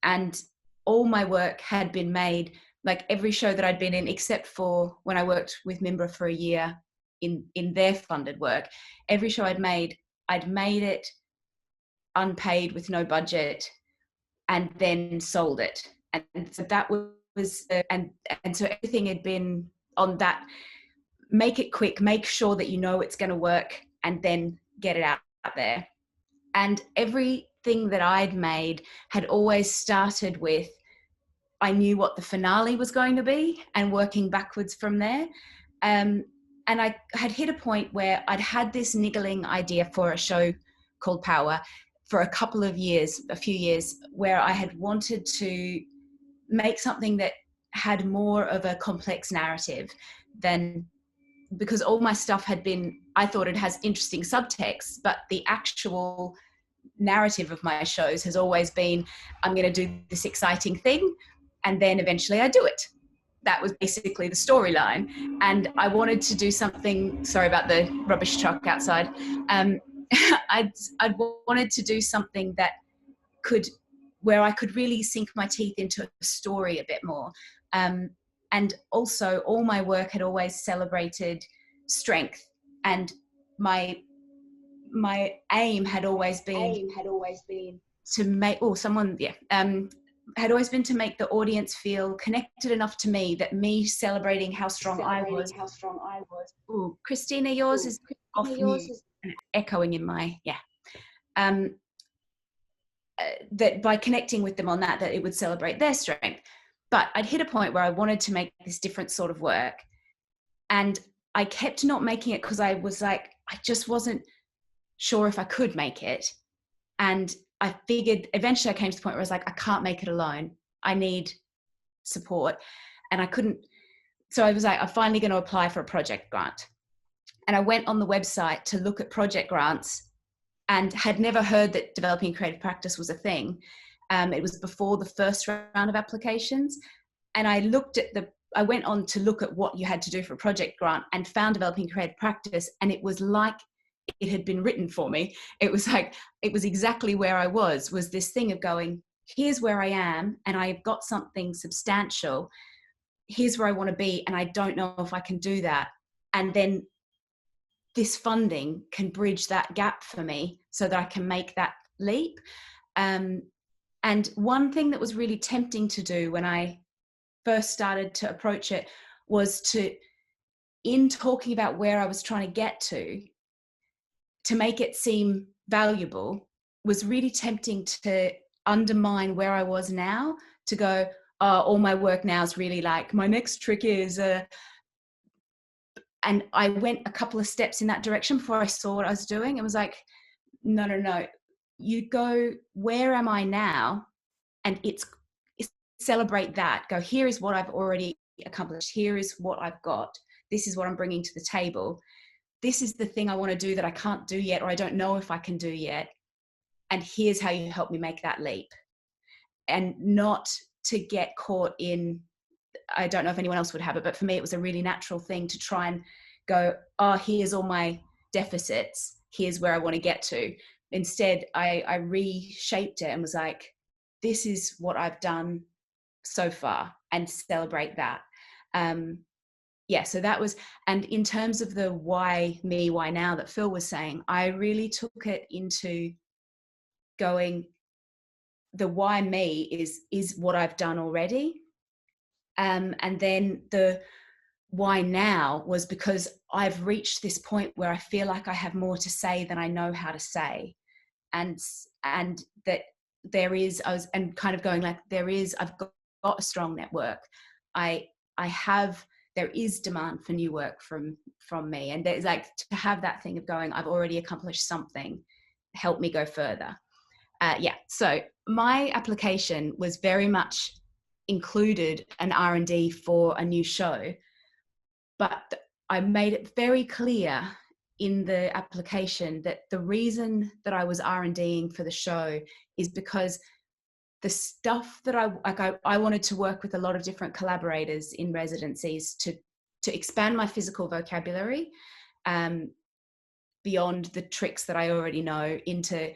And all my work had been made, like every show that I'd been in, except for when I worked with Mimbra for a year in their funded work, every show I'd made it unpaid with no budget and then sold it. And so that was, and so everything had been on that, make it quick, make sure that you know it's going to work, and then get it out there. And everything that I'd made had always started with, I knew what the finale was going to be and working backwards from there. And I had hit a point where I'd had this niggling idea for a show called Power for a few years, where I had wanted to make something that had more of a complex narrative than, because all my stuff had been, I thought it has interesting subtext, but the actual narrative of my shows has always been, I'm going to do this exciting thing, and then eventually I do it. That was basically the storyline. And I wanted to do something, sorry about the rubbish truck outside. I'd wanted to do something that where I could really sink my teeth into a story a bit more. And also all my work had always celebrated strength, and my aim had always been to make, had always been to make the audience feel connected enough to me that me celebrating how strong I was. Ooh, Christina, yours is off mute and echoing in my, that by connecting with them on that it would celebrate their strength. But I'd hit a point where I wanted to make this different sort of work, and I kept not making it because I was like, I just wasn't sure if I could make it. And I figured eventually I came to the point where I was like, I can't make it alone. I need support. And I couldn't. So I was like, I'm finally going to apply for a project grant. And I went on the website to look at project grants and had never heard that developing creative practice was a thing. It was before the first round of applications. And I went on to look at what you had to do for a project grant and found developing creative practice. And it was like it had been written for me. It was like, it was exactly where I was this thing of going, here's where I am, and I've got something substantial. Here's where I want to be, and I don't know if I can do that. And then this funding can bridge that gap for me so that I can make that leap. And one thing that was really tempting to do when I first started to approach it was in talking about where I was trying to get to make it seem valuable, was really tempting to undermine where I was now, to go, oh, all my work now is really like, my next trick is, and I went a couple of steps in that direction before I saw what I was doing. It was like, no, you go, where am I now? And it's celebrate that. Go, here is what I've already accomplished. Here is what I've got. This is what I'm bringing to the table. This is the thing I want to do that I can't do yet, or I don't know if I can do yet. And here's how you help me make that leap. And not to get caught in, I don't know if anyone else would have it, but for me, it was a really natural thing to try and go, oh, here's all my deficits. Here's where I want to get to. instead I reshaped it and was like, this is what I've done so far, and celebrate that. So that was, and in terms of the why me, why now that Phill was saying, I really took it into going, the why me is what I've done already. And then the why now was because I've reached this point where I feel like I have more to say than I know how to say. And that there is, and kind of going like, I've got a strong network. There is demand for new work from me. And there's like, to have that thing of going, I've already accomplished something, help me go further. So my application was very much included an R&D for a new show, but I made it very clear in the application that the reason that I was R&Ding for the show is because the stuff that I wanted to work with a lot of different collaborators in residencies to expand my physical vocabulary beyond the tricks that I already know, into,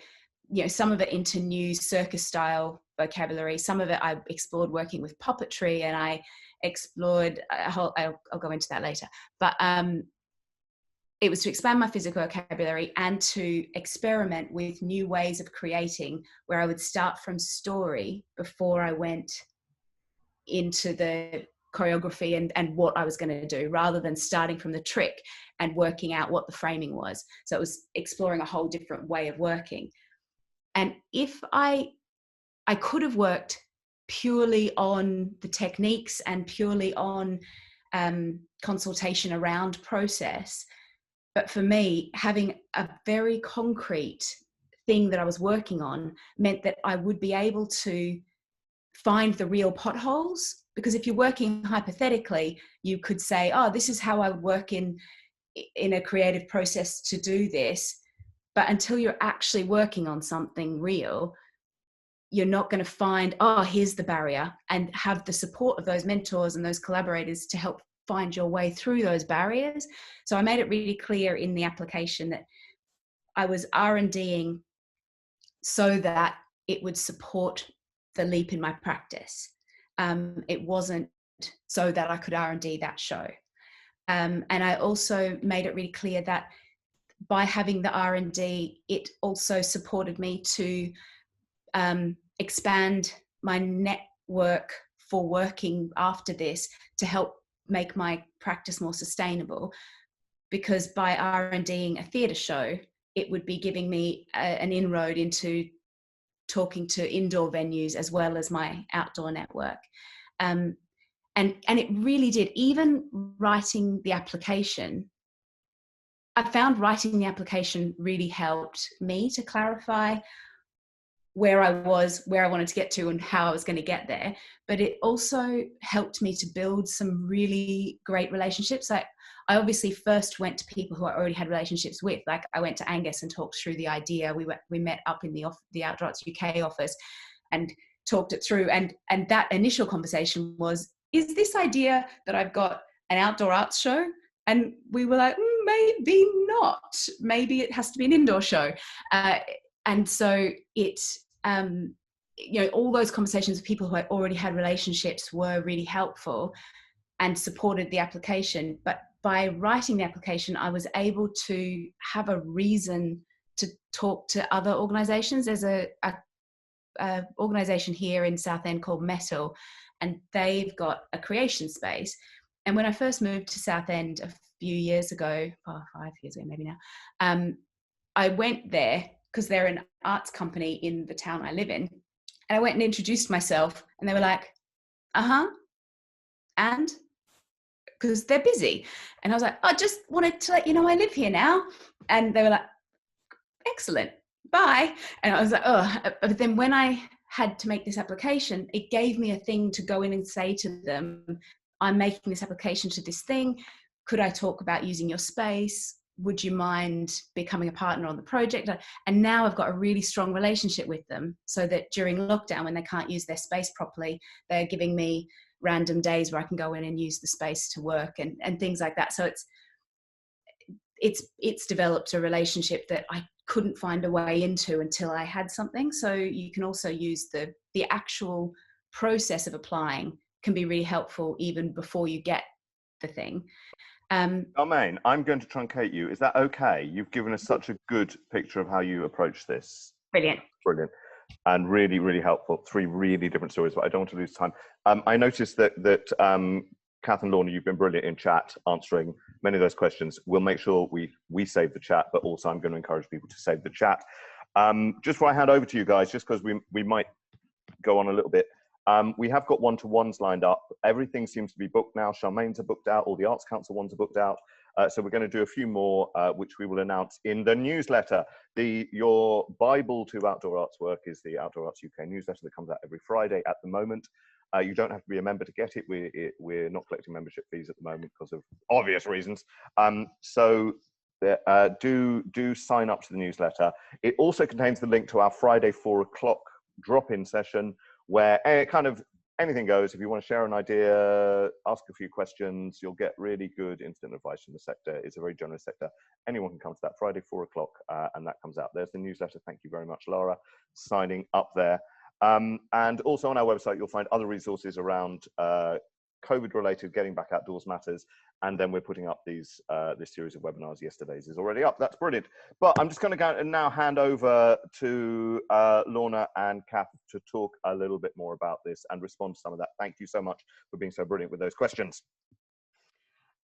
some of it into new circus style vocabulary. Some of it I explored working with puppetry, and I explored I'll go into that later, but it was to expand my physical vocabulary and to experiment with new ways of creating, where I would start from story before I went into the choreography and what I was going to do, rather than starting from the trick and working out what the framing was. So it was exploring a whole different way of working. And if I could have worked purely on the techniques and purely on consultation around process, but for me, having a very concrete thing that I was working on meant that I would be able to find the real potholes. Because if you're working hypothetically, you could say, oh, this is how I would work in a creative process to do this. But until you're actually working on something real, you're not going to find, oh, here's the barrier, and have the support of those mentors and those collaborators to help find your way through those barriers. So I made it really clear in the application that I was R&Ding so that it would support the leap in my practice. It wasn't so that I could R&D that show. And I also made it really clear that by having the R&D, it also supported me to expand my network for working after this, to help make my practice more sustainable. Because by R&Ding a theatre show, it would be giving me an inroad into talking to indoor venues as well as my outdoor network. And it really did. Even writing the application, I found writing the application really helped me to clarify where I was, where I wanted to get to, and how I was going to get there. But it also helped me to build some really great relationships. Like, I obviously first went to people who I already had relationships with. Like, I went to Angus and talked through the idea. We met up in the Outdoor Arts UK office and talked it through. And that initial conversation was, is this idea that I've got an outdoor arts show? And we were like, maybe not. Maybe it has to be an indoor show. And so it, all those conversations with people who I already had relationships were really helpful and supported the application. But by writing the application, I was able to have a reason to talk to other organisations. There's a organisation here in Southend called Metal, and they've got a creation space. And when I first moved to Southend a few years ago, 5 years ago maybe now, I went there because they're an arts company in the town I live in. And I went and introduced myself, and they were like, and? Because they're busy. And I was like, I just wanted to let you know I live here now. And they were like, excellent, bye. And I was like, oh. But then when I had to make this application, it gave me a thing to go in and say to them, I'm making this application to this thing. Could I talk about using your space? Would you mind becoming a partner on the project? And now I've got a really strong relationship with them, so that during lockdown, when they can't use their space properly, they're giving me random days where I can go in and use the space to work and things like that. So it's developed a relationship that I couldn't find a way into until I had something. So you can also use the actual process of applying can be really helpful even before you get the thing. Charmaine, I'm going to truncate you. Is that okay? You've given us such a good picture of how you approach this. Brilliant. Brilliant. And really, really helpful. 3 really different stories, but I don't want to lose time. I noticed that Kath and Lorna, you've been brilliant in chat answering many of those questions. We'll make sure we save the chat, but also I'm going to encourage people to save the chat. Just before I hand over to you guys, just because we might go on a little bit, we have got one-to-ones lined up. Everything seems to be booked now. Charmaine's are booked out. All the Arts Council ones are booked out. So we're going to do a few more, which we will announce in the newsletter. Your Bible to outdoor arts work is the Outdoor Arts UK newsletter that comes out every Friday at the moment. You don't have to be a member to get it. We're not collecting membership fees at the moment because of obvious reasons. So do sign up to the newsletter. It also contains the link to our Friday 4 o'clock drop-in session, where kind of anything goes. If you want to share an idea, ask a few questions, you'll get really good instant advice from the sector. It's a very generous sector. Anyone can come to that Friday 4 o'clock, and that comes out. There's the newsletter. Thank you very much, Laura, signing up there. And also on our website, you'll find other resources around COVID-related Getting Back Outdoors matters. And then we're putting up this series of webinars. Yesterday's is already up. That's brilliant. But I'm just going to go and now hand over to Lorna and Kath to talk a little bit more about this and respond to some of that. Thank you so much for being so brilliant with those questions.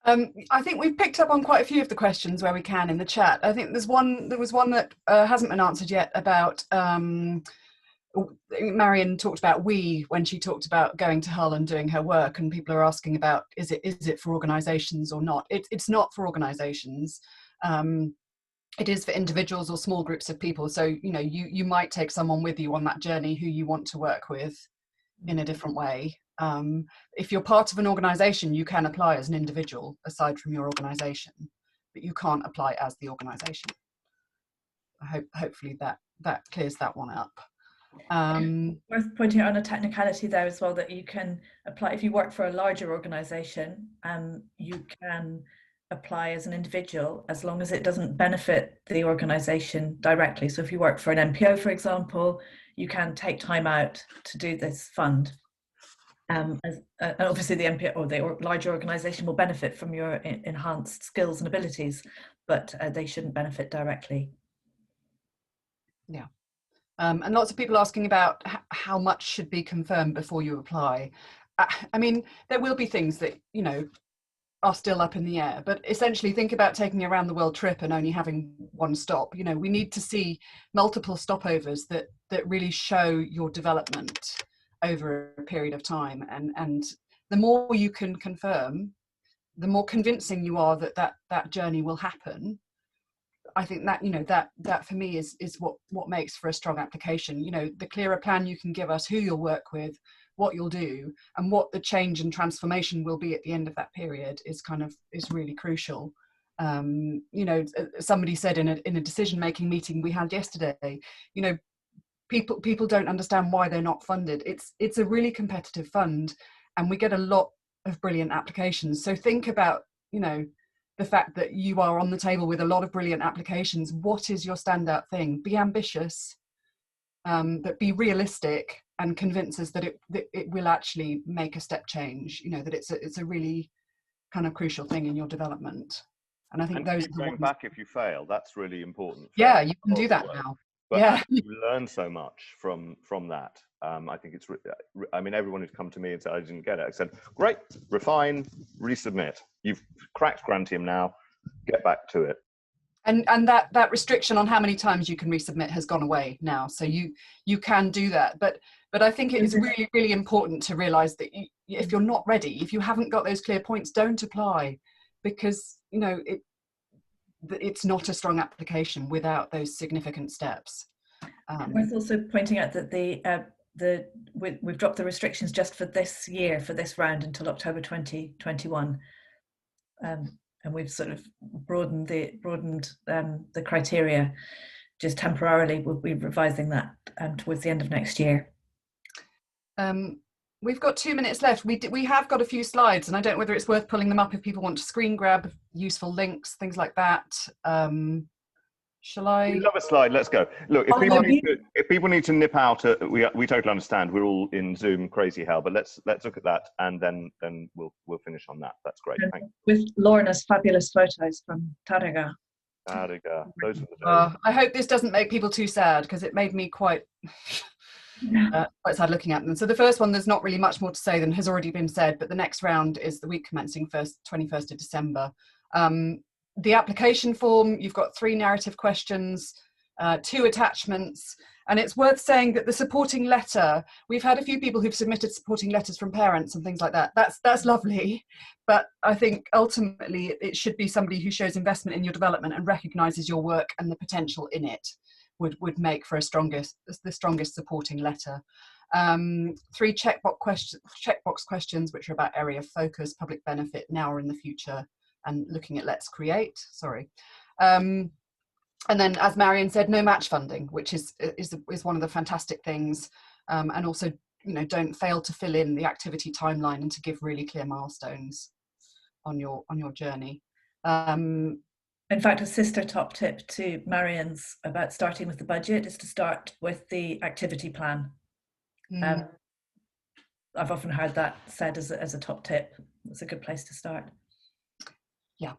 I think we've picked up on quite a few of the questions where we can in the chat. I think there was one that hasn't been answered yet about Marion talked about when she talked about going to Hull and doing her work, and people are asking about is it for organisations or not. It's not for organisations. It is for individuals or small groups of people. So you might take someone with you on that journey who you want to work with in a different way. If you're part of an organisation, you can apply as an individual aside from your organisation, but you can't apply as the organisation. Hopefully that clears that one up. Worth pointing out on a technicality there as well, that you can apply if you work for a larger organisation, you can apply as an individual as long as it doesn't benefit the organisation directly. So if you work for an MPO, for example, you can take time out to do this fund. Obviously the MPO or the larger organisation will benefit from your enhanced skills and abilities, but they shouldn't benefit directly. Yeah. And lots of people asking about how much should be confirmed before you apply. I mean, there will be things that, are still up in the air, but essentially think about taking a round the world trip and only having one stop. We need to see multiple stopovers that really show your development over a period of time. And the more you can confirm, the more convincing you are that journey will happen. I think that that for me is what makes for a strong application. The clearer plan you can give us, who you'll work with, what you'll do, and what the change and transformation will be at the end of that period is really crucial. Somebody said in a decision-making meeting we had yesterday, people don't understand why they're not funded. It's a really competitive fund, and we get a lot of brilliant applications. So think about the fact that you are on the table with a lot of brilliant applications. What is your standout thing? Be ambitious, but be realistic and convince us that it will actually make a step change. That it's a really kind of crucial thing in your development. And I think those are the going ones. back if you fail. That's really important. Yeah, you can do that now. But yeah, you learn so much from that. I think it's. I mean, everyone who's come to me and said I didn't get it, I said, great, refine, resubmit. You've cracked Grantium now. Get back to it. And that restriction on how many times you can resubmit has gone away now, so you can do that. But I think it is really, really important to realise that if you're not ready, if you haven't got those clear points, don't apply, because it's not a strong application without those significant steps. Worth also pointing out that we've dropped the restrictions just for this year, for this round, until October 2021, and we've sort of broadened the criteria just temporarily. We'll be revising that towards the end of next year. We've got 2 minutes left. We have got a few slides, and I don't know whether it's worth pulling them up if people want to screen grab useful links, things like that. Shall I? We love a slide. Let's go. Look, if people need to nip out, we totally understand. We're all in Zoom crazy hell, but let's look at that, and then we'll finish on that. That's great. Thank you. With Lorna's fabulous photos from Tariga. Those are the days. I hope this doesn't make people too sad, because it made me quite sad looking at them. So the first one, there's not really much more to say than has already been said, but the next round is the week commencing 21st of December. The application form, you've got 3 narrative questions, 2 attachments, and it's worth saying that the supporting letter, we've had a few people who've submitted supporting letters from parents and things like that. That's lovely, but I think ultimately it should be somebody who shows investment in your development and recognises your work and the potential in it would make for the strongest supporting letter. 3 checkbox questions, which are about area of focus, public benefit, now or in the future, and looking at let's create, and then, as Marion said, no match funding, which is one of the fantastic things, and also, don't fail to fill in the activity timeline and to give really clear milestones on your journey. In fact, a sister top tip to Marion's about starting with the budget is to start with the activity plan. I've often heard that said as a top tip. It's a good place to start. Yeah.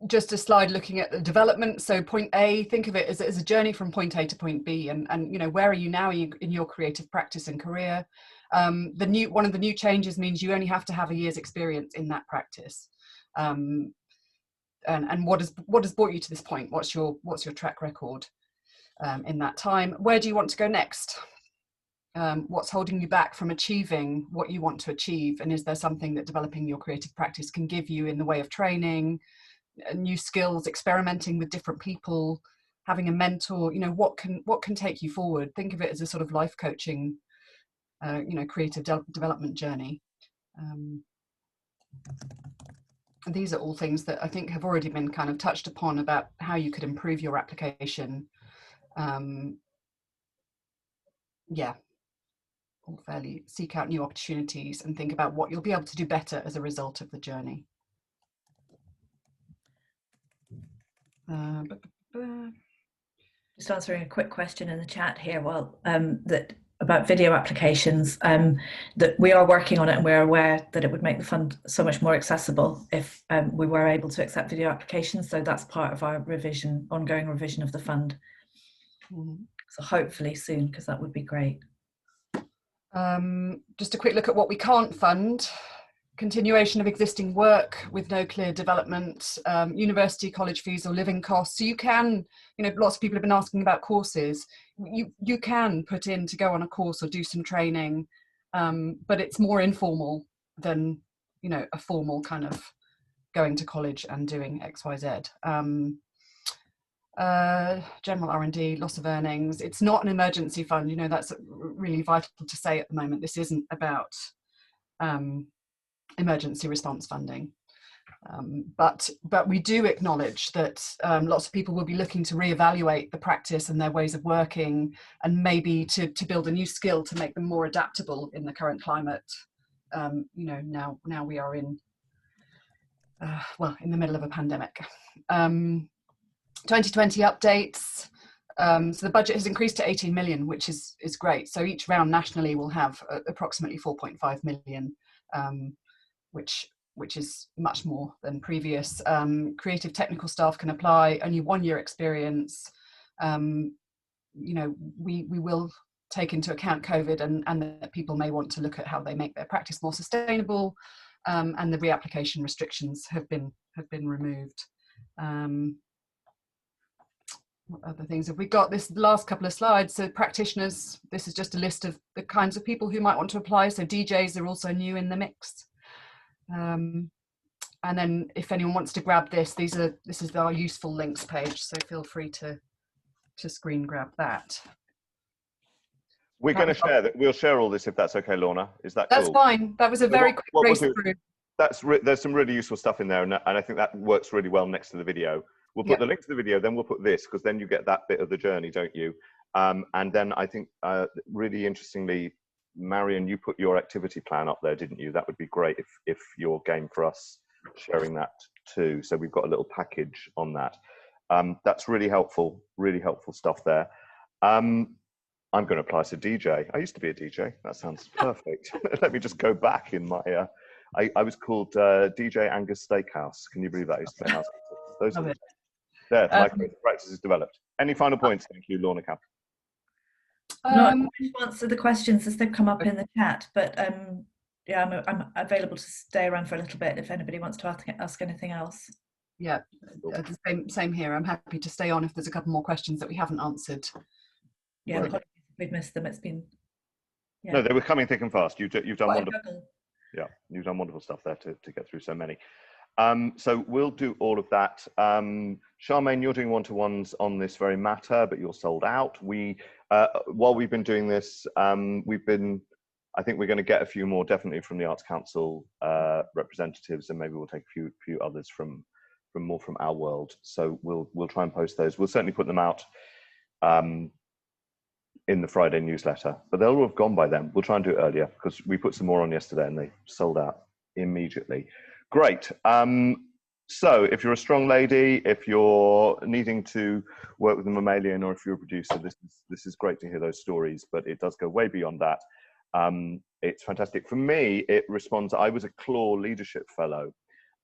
Just a slide looking at the development. So point A, think of it as a journey from point A to point B, and where are you now in your creative practice and career? One of the new changes means you only have to have a year's experience in that practice. And what has brought you to this point? What's your track record in that time? Where do you want to go next? What's holding you back from achieving what you want to achieve? And is there something that developing your creative practice can give you in the way of training, new skills, experimenting with different people, having a mentor? What can take you forward? Think of it as a sort of life coaching, creative development journey. And these are all things that I think have already been kind of touched upon about how you could improve your application. Or fairly seek out new opportunities and think about what you'll be able to do better as a result of the journey. Just answering a quick question in the chat here, that about video applications, that we are working on it, and we're aware that it would make the fund so much more accessible if we were able to accept video applications. So that's part of our ongoing revision of the fund. So hopefully soon, because that would be great. Just a quick look at what we can't fund. Continuation of existing work with no clear development, university, college fees or living costs. So you can, lots of people have been asking about courses. You can put in to go on a course or do some training, but it's more informal than, a formal kind of going to college and doing X, Y, Z. General R&D, loss of earnings. It's not an emergency fund. That's really vital to say at the moment. This isn't about emergency response funding, but we do acknowledge that lots of people will be looking to reevaluate the practice and their ways of working, and maybe to build a new skill to make them more adaptable in the current climate. Now we are in in the middle of a pandemic. 2020 updates. So the budget has increased to 18 million, which is great. So each round nationally will have approximately 4.5 million, which is much more than previous. Creative technical staff can apply, only 1 year experience. We will take into account COVID and that people may want to look at how they make their practice more sustainable, and the reapplication restrictions have been removed. What other things have we got? This last couple of slides. So practitioners, this is just a list of the kinds of people who might want to apply. So DJs are also new in the mix. And then if anyone wants to grab this, this is our useful links page. So feel free to screen grab that. We're going to share that. We'll share all this if that's okay, Lorna. Is that That's cool? fine. That was a very quick race through. There's some really useful stuff in there, and I think that works really well next to the video. We'll put the link to the video, then we'll put this, because then you get that bit of the journey, don't you? And then I think really interestingly, Marion, you put your activity plan up there, didn't you? That would be great if you're game for us sharing that too. So we've got a little package on that. That's really helpful stuff there. I'm going to apply to DJ. I used to be a DJ. That sounds perfect. Let me just go back in my, I was called DJ Angus Steakhouse. Can you believe that? I used to play house. Those are there, my practice is developed. Any final points? Thank you, Lorna, Kath. Not to answer the questions as they've come up in the chat, but yeah, I'm available to stay around for a little bit if anybody wants to ask anything else. Yeah, same here. I'm happy to stay on if there's a couple more questions that we haven't answered. Yeah, apologies if we've missed them. It's been no, they were coming thick and fast. You've done wonderful. Yeah, you've done wonderful stuff there to get through so many. So we'll do all of that. Charmaine, you're doing one-to-ones on this very matter, but you're sold out. While we've been doing this, I think we're going to get a few more definitely from the Arts Council representatives, and maybe we'll take a few others from our world. So we'll try and post those. We'll certainly put them out in the Friday newsletter, but they'll all have gone by then. We'll try and do it earlier because we put some more on yesterday and they sold out immediately. Great. So if you're a strong lady, if you're needing to work with a mammalian, or if you're a producer, this is great to hear those stories, but it does go way beyond that. It's fantastic. For me, it responds, I was a Claw Leadership Fellow,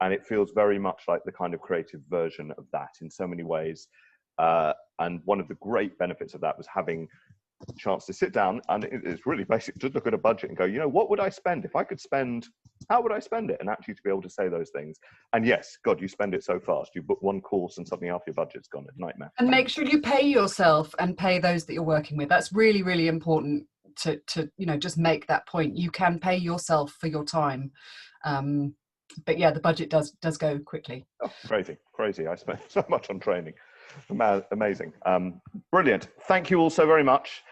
and it feels very much like the kind of creative version of that in so many ways. And one of the great benefits of that was having a chance to sit down, and it's really basic, just look at a budget and go, you know, what would I spend? If I could spend, how would I spend it? And actually to be able to say those things. And yes, God, you spend it so fast. You book one course and something half your budget's gone. It's a nightmare. And make sure you pay yourself and pay those that you're working with. That's really, really important to just make that point. You can pay yourself for your time. But yeah, the budget does go quickly. Oh, crazy. I spent so much on training. Amazing. Brilliant. Thank you all so very much.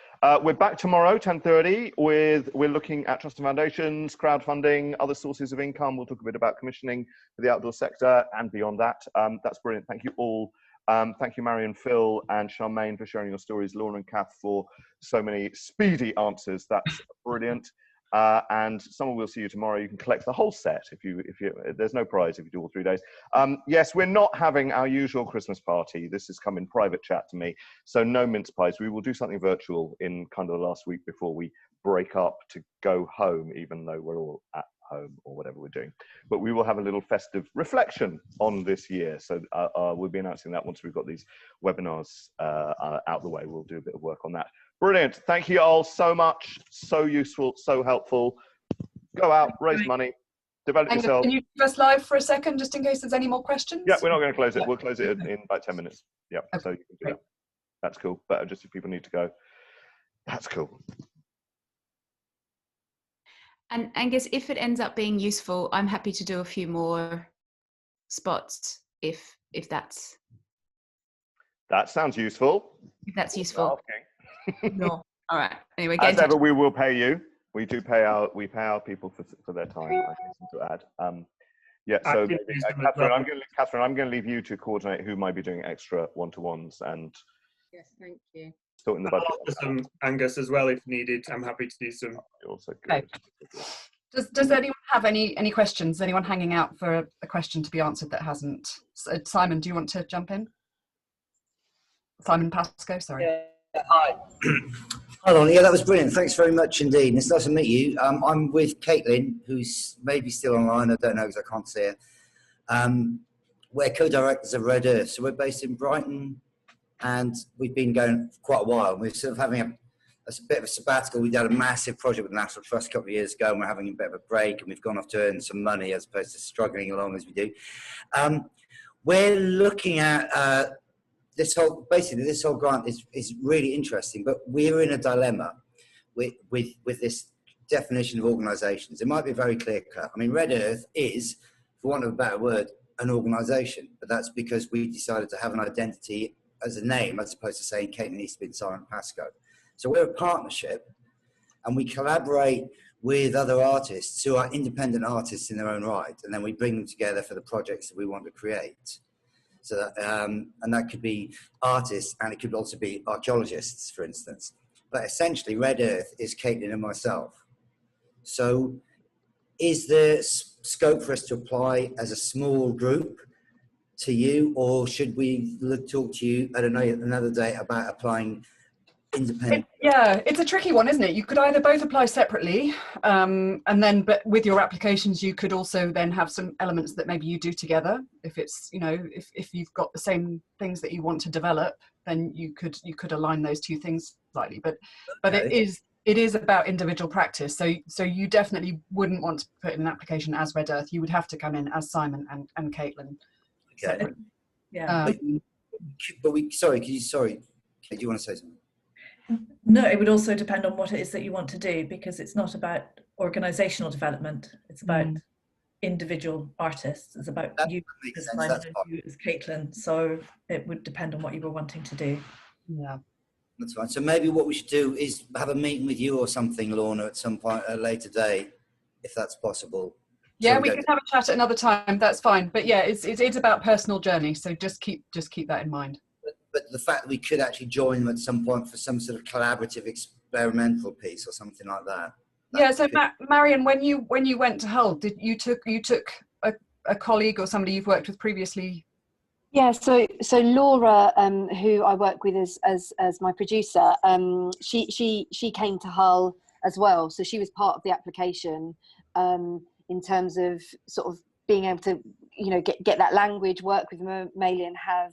We're back tomorrow, 10:30, we're looking at trust and foundations, crowdfunding, other sources of income. We'll talk a bit about commissioning for the outdoor sector and beyond that. That's brilliant. Thank you all. Thank you, Marion, Phill, and Charmaine for sharing your stories. Lorna and Kath for so many speedy answers. That's brilliant. And someone will see you tomorrow. You can collect the whole set if you there's no prize if you do all 3 days. Yes, we're not having our usual Christmas party. This has come in private chat to me, so no mince pies. We will do something virtual in kind of the last week before we break up to go home, even though we're all at home or whatever we're doing. But we will have a little festive reflection on this year. So we'll be announcing that once we've got these webinars out the way. We'll do a bit of work on that. Brilliant. Thank you all so much. So useful, so helpful. Go out, raise money, develop yourself. Can you leave us live for a second, just in case there's any more questions? Yeah, we're not going to close it. We'll close it in about 10 minutes. Yeah, okay. So you can do that. That's cool. But just if people need to go, that's cool. And Angus, if it ends up being useful, I'm happy to do a few more spots if that's. That sounds useful. If that's useful. No. All right. Anyway, as ever, we will pay you. We do pay our people for their time. I think to add. Yeah. So Catherine, I'm going to leave you to coordinate who might be doing extra one-to-ones and. Yes, thank you. Sort in the budget. Some Angus as well if needed. I'm happy to do some. Also good. Okay. Does anyone have any questions? Anyone hanging out for a question to be answered that hasn't? So, Simon, do you want to jump in? Simon Pascoe, sorry. Yeah. Hi. Hi, Lorna. Yeah, that was brilliant. Thanks very much indeed. And it's nice to meet you. I'm with Caitlin, who's maybe still online. I don't know because I can't see her. We're co-directors of Red Earth. So we're based in Brighton, and we've been going for quite a while. We're sort of having a bit of a sabbatical. We did a massive project with the National Trust a couple of years ago, and we're having a bit of a break, and we've gone off to earn some money as opposed to struggling along as we do. We're looking at this whole grant is really interesting, but we're in a dilemma with this definition of organisations. It might be very clear cut. I mean, Red Earth is, for want of a better word, an organisation, but that's because we decided to have an identity as a name as opposed to saying Caitlin Eastby and Simon Pascoe. So we're a partnership, and we collaborate with other artists who are independent artists in their own right, and then we bring them together for the projects that we want to create. So that, and that could be artists, and it could also be archaeologists, for instance. But essentially, Red Earth is Caitlin and myself. So is there scope for us to apply as a small group to you, or should we talk to you at another day about applying independent? Yeah, it's a tricky one, isn't it? You could either both apply separately, and then, but with your applications, you could also then have some elements that maybe you do together. If it's, you know, if you've got the same things that you want to develop, then you could align those two things slightly. But Okay. it is about individual practice. So you definitely wouldn't want to put in an application as Red Earth. You would have to come in as Simon and Caitlin. Okay. Yeah. Sorry, Kate, do you want to say something? No, it would also depend on what it is that you want to do, because it's not about organizational development. It's about individual artists. It's about you as Simon and you as Caitlin. So it would depend on what you were wanting to do. Yeah. That's fine. So maybe what we should do is have a meeting with you or something, Lorna, at some point at a later date, if that's possible. Yeah, we can have a chat at another time. That's fine. But yeah, it's about personal journey. So just keep that in mind. But the fact that we could actually join them at some point for some sort of collaborative experimental piece or something like that. Yeah. So Marion, when you went to Hull, you took a colleague or somebody you've worked with previously? Yeah, so Laura, who I work with as my producer, she came to Hull as well. So she was part of the application in terms of sort of being able to, you know, get that language, work with Mammalian, have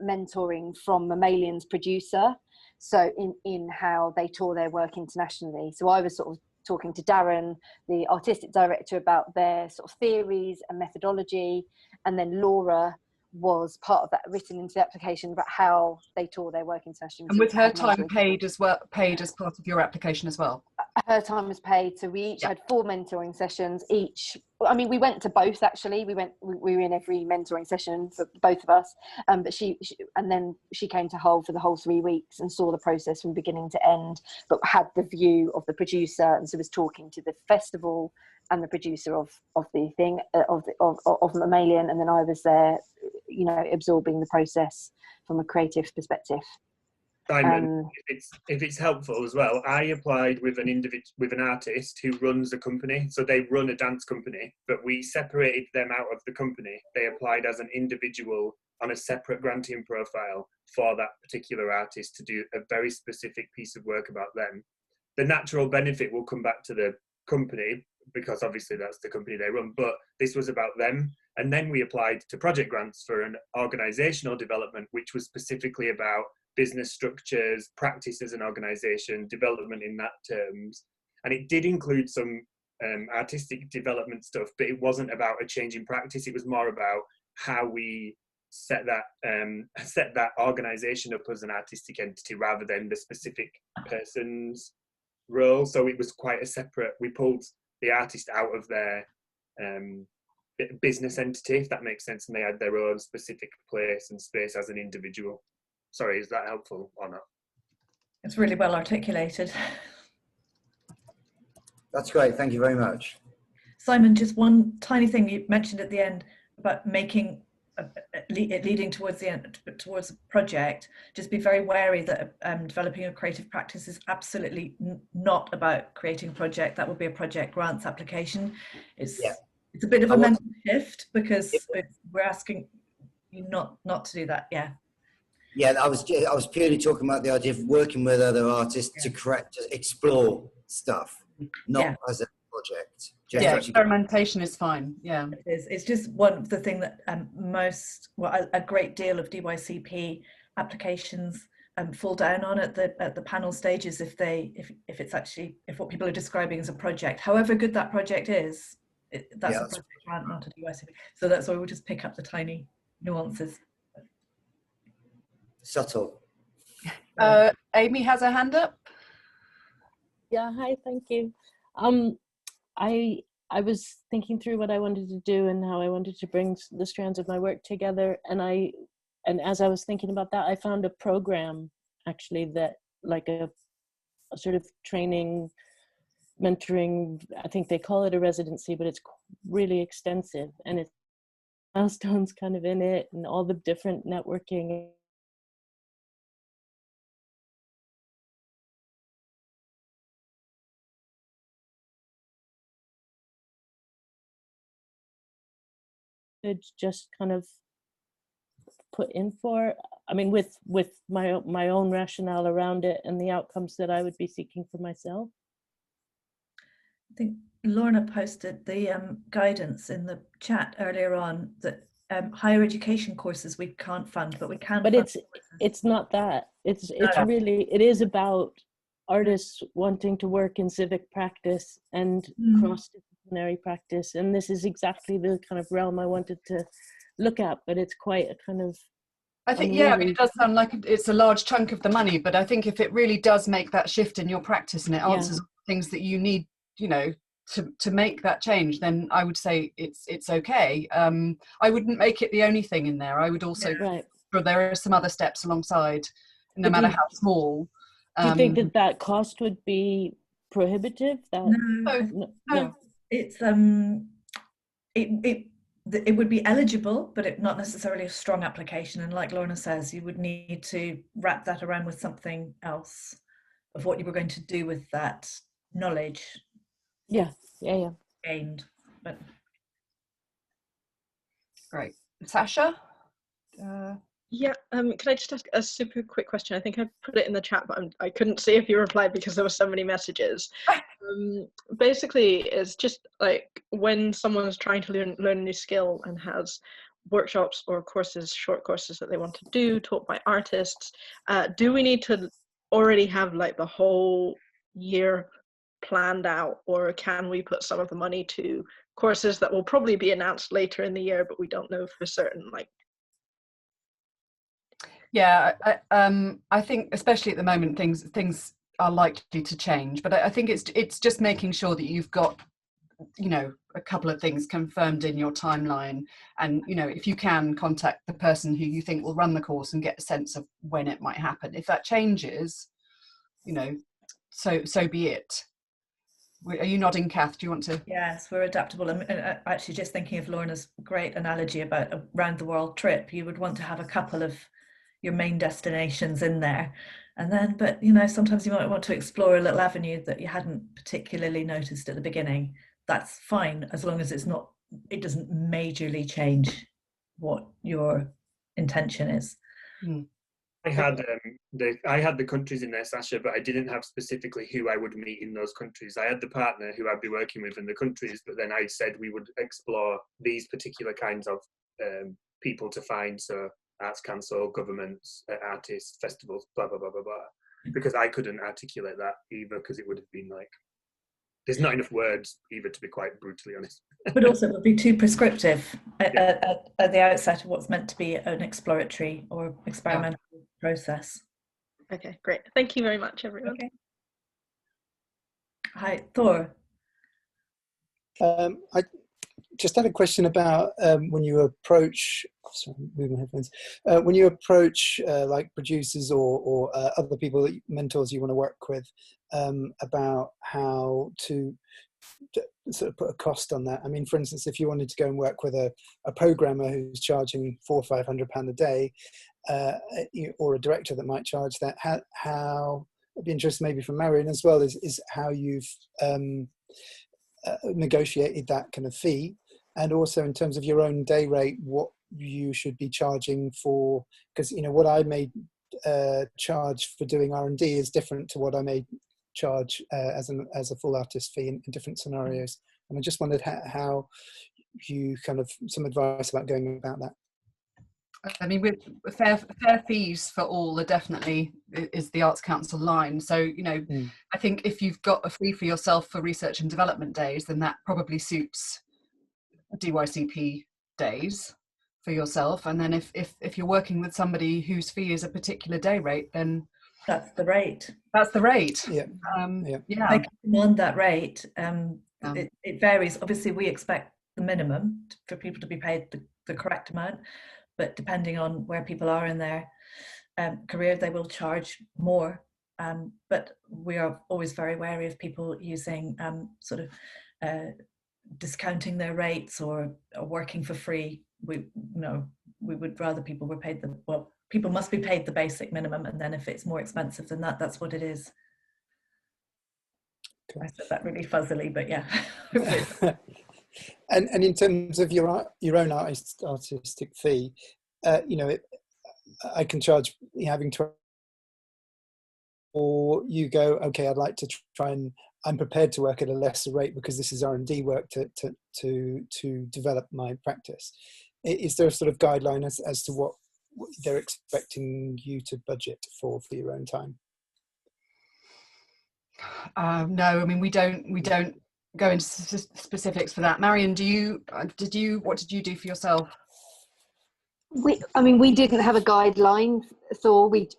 mentoring from Mammalian's producer. So in how they tour their work internationally. So I was sort of talking to Darren, the artistic director, about their sort of theories and methodology, and then Laura was part of that, written into the application, about how they tour their work internationally. And with her time paid as part of your application as well? Her time was paid, so we each had 4 mentoring sessions each. I mean, we went to both, actually. We were in every mentoring session for both of us, but she and then she came to Hull for the whole 3 weeks and saw the process from beginning to end, but had the view of the producer, and so was talking to the festival and the producer of the thing, of Mammalian, and then I was there, you know, absorbing the process from a creative perspective. Simon, if it's helpful as well, I applied with an artist who runs a company. So they run a dance company, but we separated them out of the company. They applied as an individual on a separate granting profile for that particular artist to do a very specific piece of work about them. The natural benefit will come back to the company, because obviously that's the company they run, but this was about them. And then we applied to project grants for an organizational development, which was specifically about business structures, practice as an organization, development in that terms. And it did include some artistic development stuff, but it wasn't about a change in practice. It was more about how we set that organization up as an artistic entity rather than the specific person's role. So it was quite a separate, we pulled the artist out of their business entity, if that makes sense, and they had their own specific place and space as an individual. Sorry, is that helpful or not? It's really well articulated. That's great, thank you very much. Simon, just one tiny thing you mentioned at the end about making it leading towards the end, towards a project. Just be very wary that developing a creative practice is absolutely not about creating a project. That would be a project grants application. It's a bit of a mental shift, because we're asking you not to do that. Yeah, I was purely talking about the idea of working with other artists to explore stuff, not as a project. Experimentation is fine. Yeah, it is. It's just one of the things that a great deal of DYCP applications fall down on at the panel stages if what people are describing as a project, however good that project is, that's a project grant, not a DYCP. So that's why we'll just pick up the tiny nuances. Subtle. Amy has her hand up. Yeah, hi, thank you. I was thinking through what I wanted to do and how I wanted to bring the strands of my work together, and as I was thinking about that, I found a program actually that, like a sort of training, mentoring, I think they call it a residency, but it's really extensive, and it's milestones kind of in it, and all the different networking could just kind of put in for, I mean, with my own rationale around it and the outcomes that I would be seeking for myself. I think Lorna posted the guidance in the chat earlier on that higher education courses we can't fund, but we can. But fund it's not that. It's No. really, it is about artists wanting to work in civic practice and cross-disciplinary practice, and this is exactly the kind of realm I wanted to look at. But it's quite a kind of, I think, yeah, I mean, it does sound like it's a large chunk of the money, but I think if it really does make that shift in your practice and it answers things that you need, you know, to make that change, then I would say it's okay. I wouldn't make it the only thing in there. I would also, but there are some other steps alongside, no matter how small. Do you think that cost would be prohibitive? No. It's it would be eligible, but not necessarily a strong application. And like Lorna says, you would need to wrap that around with something else of what you were going to do with that knowledge. Gained. But great. Sasha? Yeah, can I just ask a super quick question? I think I put it in the chat, but I couldn't see if you replied because there were so many messages. Basically, it's just like when someone's trying to learn a new skill and has workshops or courses, short courses that they want to do, taught by artists, do we need to already have like the whole year planned out, or can we put some of the money to courses that will probably be announced later in the year, but we don't know for certain, like? Yeah, I think especially at the moment things are likely to change, but I think it's just making sure that you've got, you know, a couple of things confirmed in your timeline, and you know, if you can contact the person who you think will run the course and get a sense of when it might happen. If that changes, you know, so be it. Are you nodding, Kath? Do you want to? Yes, we're adaptable. And actually, just thinking of Lorna's great analogy about a round the world trip, you would want to have a couple of your main destinations in there, and then, but you know, sometimes you might want to explore a little avenue that you hadn't particularly noticed at the beginning. That's fine, as long as it doesn't majorly change what your intention is. I had the countries in there, Sasha, but I didn't have specifically who I would meet in those countries. I had the partner who I'd be working with in the countries, but then I said we would explore these particular kinds of people to find. So Arts Council, governments, artists, festivals, blah, blah, blah, blah, blah. Because I couldn't articulate that either, because it would have been like, there's not enough words either, to be quite brutally honest. But also it would be too prescriptive at the outset of what's meant to be an exploratory or experimental process. Okay, great. Thank you very much, everyone. Okay. Hi, Thor. I just had a question about when you approach, when you approach like producers or other people, mentors you want to work with, about how to sort of put a cost on that. I mean, for instance, if you wanted to go and work with a programmer who's charging £400 or £500 a day, or a director that might charge that, how it'd be interesting maybe from Marion as well, is how you've negotiated that kind of fee, and also in terms of your own day rate, what you should be charging for, because you know what I may charge for doing R&D is different to what I may charge as a full artist fee in different scenarios. And I just wondered how you kind of, some advice about going about that. I mean, with fair fees for all are definitely is the Arts Council line. So, you know, I think if you've got a fee for yourself for research and development days, then that probably suits DYCP days for yourself. And then if you're working with somebody whose fee is a particular day rate, then that's the rate. That's the rate. Yeah. I can command that rate. It varies. Obviously, we expect the minimum for people to be paid the correct amount, but depending on where people are in their career, they will charge more. But we are always very wary of people using sort of discounting their rates or working for free. We would rather people were paid people must be paid the basic minimum, and then if it's more expensive than that, that's what it is. I said that really fuzzily, but yeah. And in terms of your own artistic fee, you know, I can charge having to, or you go, okay, I'd like to try and I'm prepared to work at a lesser rate because this is R&D work to develop my practice. Is there a sort of guideline as to what they're expecting you to budget for your own time? No, I mean we don't go into specifics for that. Marion, what did you do for yourself? We didn't have a guideline, so we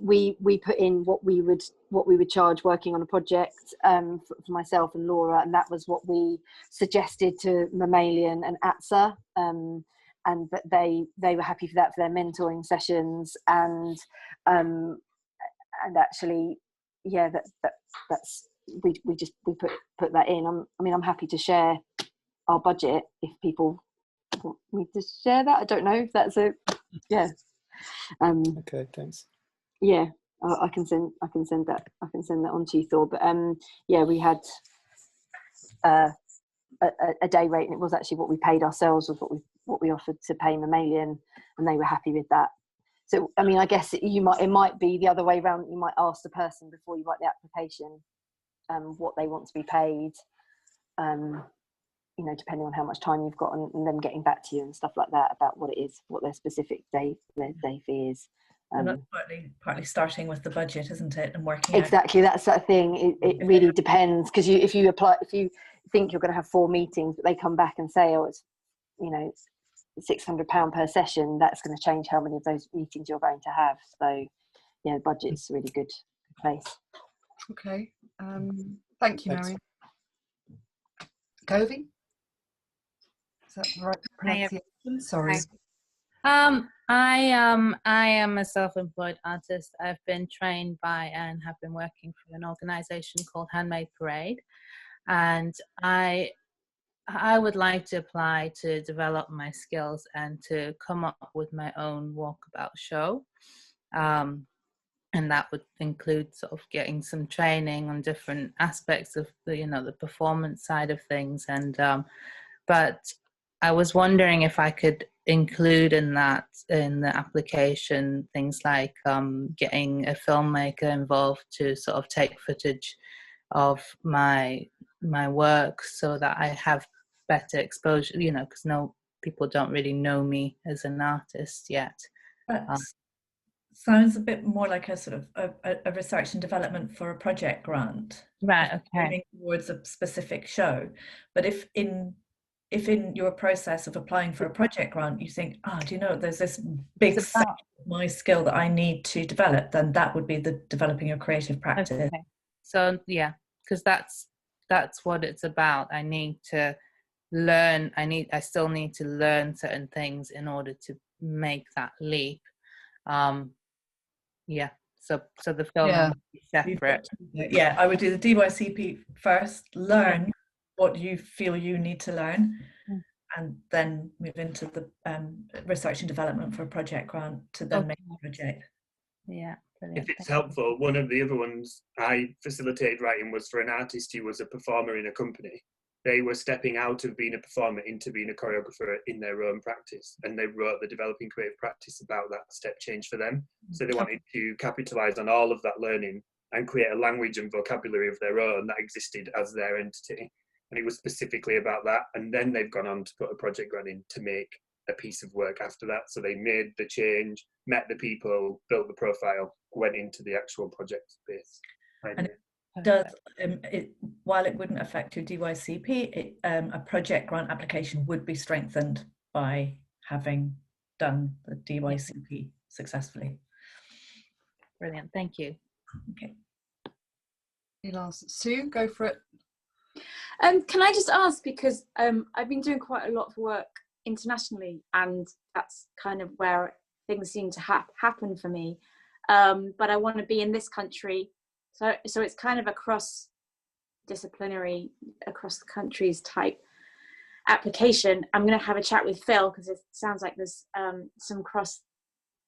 put in what we would charge working on a project for myself and Laura, and that was what we suggested to Mammalian and ATSA, and that they were happy for that for their mentoring sessions, and actually, yeah, that's we put that in. I'm happy to share our budget if people want me to share that. I don't know if that's a yeah. Okay, thanks. Yeah, I can send that on to you, Thor. But yeah, we had a day rate, and it was actually what we paid ourselves was what we offered to pay Mammalian, and they were happy with that. So I mean, I guess it might be the other way around. You might ask the person before you write the application what they want to be paid. You know, depending on how much time you've got, and them getting back to you and stuff like that about what it is, what their specific day fee is. And that's partly starting with the budget, isn't it, and working exactly out. That's that thing. It really depends, because if you think you're going to have 4 meetings, but they come back and say, oh, it's, you know, £600 per session, that's going to change how many of those meetings you're going to have. So yeah, budget's a really good place. Okay, thank you, Marion. Govey? Is that the right pronunciation? Sorry. I am a self-employed artist. I've been trained by and have been working for an organisation called Handmade Parade, and I would like to apply to develop my skills and to come up with my own walkabout show, and that would include sort of getting some training on different aspects of the performance side of things, and but I was wondering if I could include in the application things like getting a filmmaker involved to sort of take footage of my work so that I have better exposure, because people don't really know me as an artist yet. Sounds a bit more like a sort of a research and development for a project grant, right? Okay, moving towards a specific show. But if in your process of applying for a project grant you think, there's this big section of my skill that I need to develop, then that would be the developing your creative practice. Okay. So yeah, because that's what it's about. I need to learn. I still need to learn certain things in order to make that leap. Yeah. So the film would be separate. Yeah, I would do the DYCP first, learn what you feel you need to learn, and then move into the research and development for a project grant to then make a project. Yeah, brilliant. If it's helpful, one of the other ones I facilitated writing was for an artist who was a performer in a company. They were stepping out of being a performer into being a choreographer in their own practice, and they wrote the Developing Creative Practice about that step change for them. So they wanted to capitalise on all of that learning and create a language and vocabulary of their own that existed as their entity. And it was specifically about that. And then they've gone on to put a project grant in to make a piece of work after that. So they made the change, met the people, built the profile, went into the actual project space. And it does, while it wouldn't affect your DYCP, a project grant application would be strengthened by having done the DYCP successfully. Brilliant, thank you. Okay. Sue, go for it. Can I just ask, because I've been doing quite a lot of work internationally, and that's kind of where things seem to happen for me, but I want to be in this country, so it's kind of a cross-disciplinary, across the countries type application. I'm going to have a chat with Phill because it sounds like there's some cross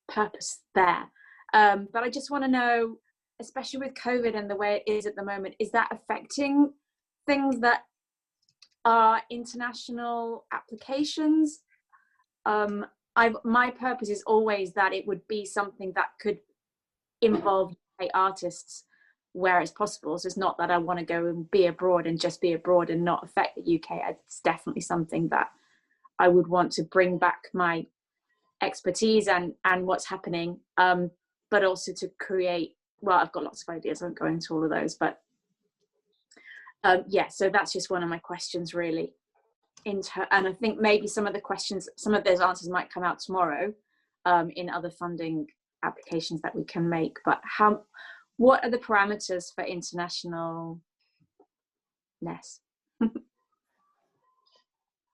purpose there, but I just want to know, especially with COVID and the way it is at the moment, is that affecting things that are international applications. My purpose is always that it would be something that could involve UK artists where it's possible. So it's not that I want to go and be abroad and just be abroad and not affect the UK. It's definitely something that I would want to bring back my expertise and what's happening, but also to create, well, I've got lots of ideas, I won't go into all of those, but yeah, so that's just one of my questions really. And I think maybe some of the questions, some of those answers might come out tomorrow in other funding applications that we can make, but what are the parameters for internationalness? Does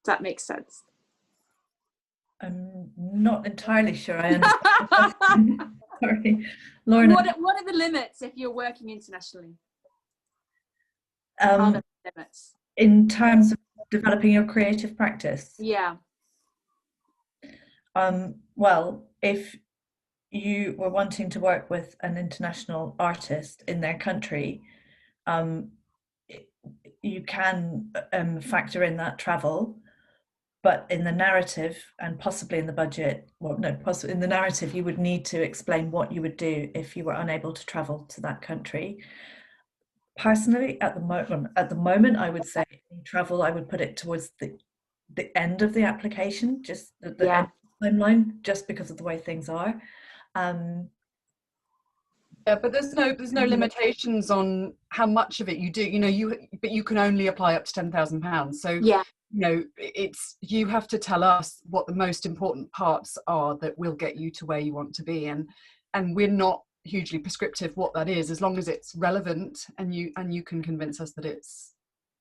that make sense? I'm not entirely sure I understand. Sorry, Lorna. What are the limits if you're working internationally? Limits? In terms of developing your creative practice? Yeah. Well, if you were wanting to work with an international artist in their country, you can factor in that travel, but in the narrative and possibly in the budget, well, no, possibly in the narrative, you would need to explain what you would do if you were unable to travel to that country. Personally, at the moment, I would say travel, I would put it towards the end of the application, just the end timeline, just because of the way things are. Yeah, but there's no limitations on how much of it you do. You know, but you can only apply up to £10,000. So yeah, you know, you have to tell us what the most important parts are that will get you to where you want to be, and we're not hugely prescriptive what that is, as long as it's relevant and you can convince us that it's,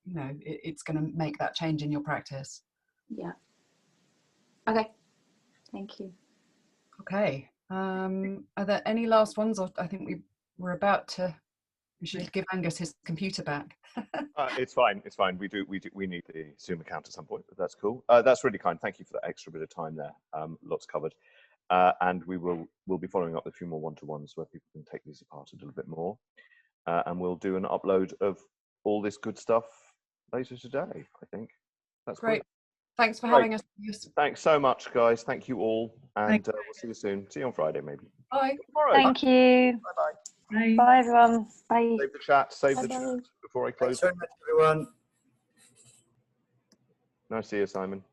you know, it's going to make that change in your practice. Yeah. Okay. Thank you. Okay. Are there any last ones? Or I think we should give Angus his computer back. It's fine. It's fine. We need the Zoom account at some point, but that's cool. That's really kind. Thank you for that extra bit of time there. Lots covered. And we'll be following up with a few more one-to-ones where people can take these apart a little bit more. And we'll do an upload of all this good stuff later today, I think. That's great. Thanks for having us. Thanks so much, guys. Thank you all. And we'll see you soon. See you on Friday, maybe. Bye. Thank you. Bye-bye. Bye. Bye, everyone. Bye. Save the chat. Save the chat before I close. Thanks very much, everyone. Nice to see you, Simon.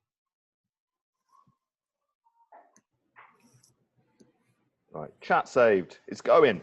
Right, chat saved. It's going.